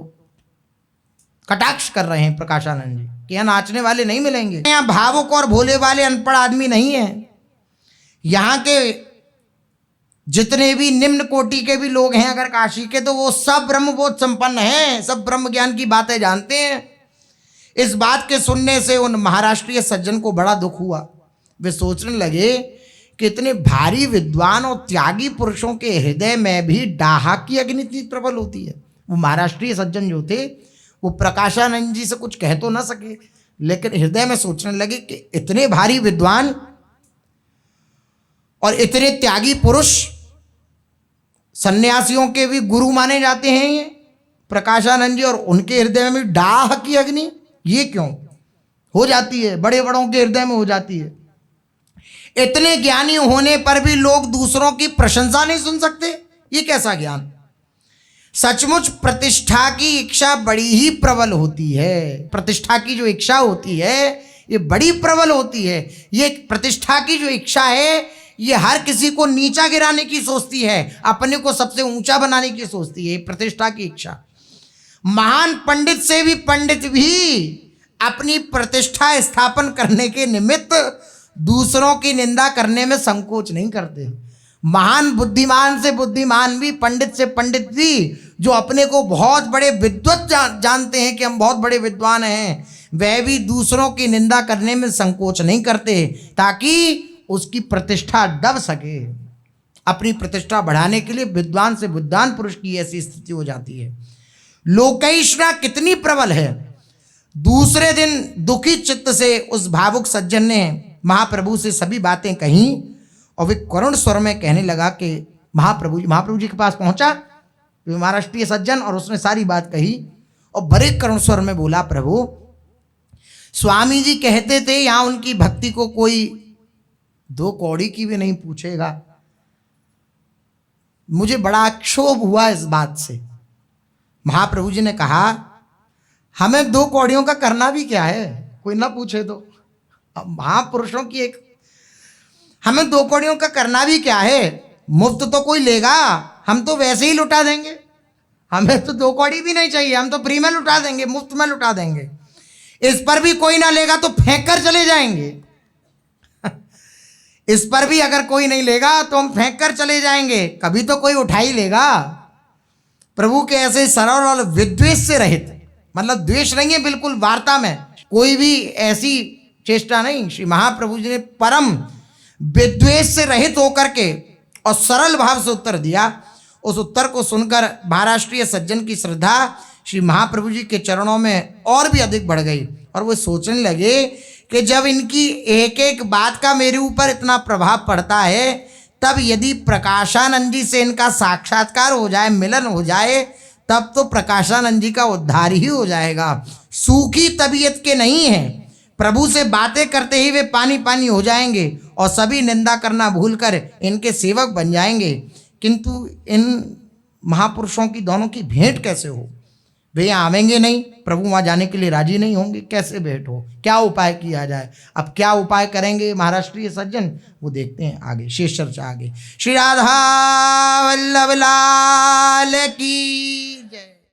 कटाक्ष कर रहे हैं प्रकाशानंद जी कि यहाँ नाचने वाले नहीं मिलेंगे। यहाँ भावुक और भोले वाले अनपढ़ आदमी नहीं है। यहाँ के जितने भी निम्न कोटि के भी लोग हैं अगर काशी के, तो वो सब ब्रह्मबोध संपन्न हैं, सब ब्रह्म ज्ञान की बातें जानते हैं। इस बात के सुनने से उन महाराष्ट्रीय सज्जन को बड़ा दुख हुआ। वे सोचने लगे कि इतने भारी विद्वान और त्यागी पुरुषों के हृदय में भी डाहा की अग्नि इतनी प्रबल होती है। वो महाराष्ट्रीय सज्जन जो थे वो प्रकाशानंद जी से कुछ कह तो ना सके, लेकिन हृदय में सोचने लगे कि इतने भारी विद्वान और इतने त्यागी पुरुष, सन्यासियों के भी गुरु माने जाते हैं ये प्रकाशानंद जी, और उनके हृदय में भी डाह की अग्नि ये क्यों हो जाती है? बड़े बड़ों के हृदय में हो जाती है। इतने ज्ञानी होने पर भी लोग दूसरों की प्रशंसा नहीं सुन सकते, ये कैसा ज्ञान? सचमुच प्रतिष्ठा की इच्छा बड़ी ही प्रबल होती है। प्रतिष्ठा की जो इच्छा होती है ये बड़ी प्रबल होती है। ये प्रतिष्ठा की जो इच्छा है ये हर किसी को नीचा गिराने की सोचती है, अपने को सबसे ऊंचा बनाने की सोचती है। प्रतिष्ठा की इच्छा, महान पंडित से भी पंडित भी अपनी प्रतिष्ठा स्थापन करने के निमित्त दूसरों की निंदा करने में संकोच नहीं करते। महान बुद्धिमान से बुद्धिमान भी, पंडित से पंडित भी, जो अपने को बहुत बड़े विद्वत जानते हैं कि हम बहुत बड़े विद्वान हैं, वह भी दूसरों की निंदा करने में संकोच नहीं करते ताकि उसकी प्रतिष्ठा दब सके। अपनी प्रतिष्ठा बढ़ाने के लिए विद्वान से विद्वान पुरुष की ऐसी स्थिति हो जाती है। लोकैष्णा कितनी प्रबल है। दूसरे दिन दुखी चित्त से उस भावुक सज्जन ने महाप्रभु से सभी बातें कही और वे करुण स्वर में कहने लगा कि महाप्रभु जी के पास पहुंचा महाराष्ट्रीय सज्जन, और उसने सारी बात कही और बड़े करुण स्वर में बोला, प्रभु स्वामी जी कहते थे यहाँ उनकी भक्ति को कोई दो कौड़ी की भी नहीं पूछेगा। मुझे बड़ा क्षोभ हुआ इस बात से। महाप्रभु जी ने कहा हमें दो कौड़ियों का करना भी क्या है, कोई ना पूछे तो। महापुरुषों की एक, हमें दो कौड़ियों का करना भी क्या है, मुफ्त तो कोई लेगा, हम तो वैसे ही लुटा देंगे। हमें तो दो कौड़ी भी नहीं चाहिए, हम तो फ्री में लुटा देंगे, मुफ्त में लुटा देंगे। इस पर भी कोई ना लेगा तो फेंक कर चले जाएंगे। इस पर भी अगर कोई नहीं लेगा तो हम फेंक कर चले जाएंगे, कभी तो कोई उठा ही लेगा। प्रभु के ऐसे सरल और विद्वेष से रहित, मतलब द्वेष नहीं है बिल्कुल, वार्ता में कोई भी ऐसी चेष्टा नहीं। श्री महाप्रभु जी ने परम विद्वेष से रहित होकर के और सरल भाव से उत्तर दिया। उस उत्तर को सुनकर महाराष्ट्रीय सज्जन की श्रद्धा श्री महाप्रभु जी के चरणों में और भी अधिक बढ़ गई और वो सोचने लगे कि जब इनकी एक एक बात का मेरे ऊपर इतना प्रभाव पड़ता है, तब यदि प्रकाशानंद जी से इनका साक्षात्कार हो जाए, मिलन हो जाए, तब तो प्रकाशानंद जी का उद्धार ही हो जाएगा। सूखी तबीयत के नहीं है, प्रभु से बातें करते ही वे पानी पानी हो जाएंगे और सभी निंदा करना भूलकर इनके सेवक बन जाएंगे। किंतु इन महापुरुषों की दोनों की भेंट कैसे हो? वे यहाँ आवेंगे नहीं, प्रभु वहाँ जाने के लिए राजी नहीं होंगे, कैसे भेंट हो? क्या उपाय किया जाए? अब क्या उपाय करेंगे महाराष्ट्रीय सज्जन, वो देखते हैं आगे, शेष चर्चा आगे। श्री राधा वल्लभ लाल की।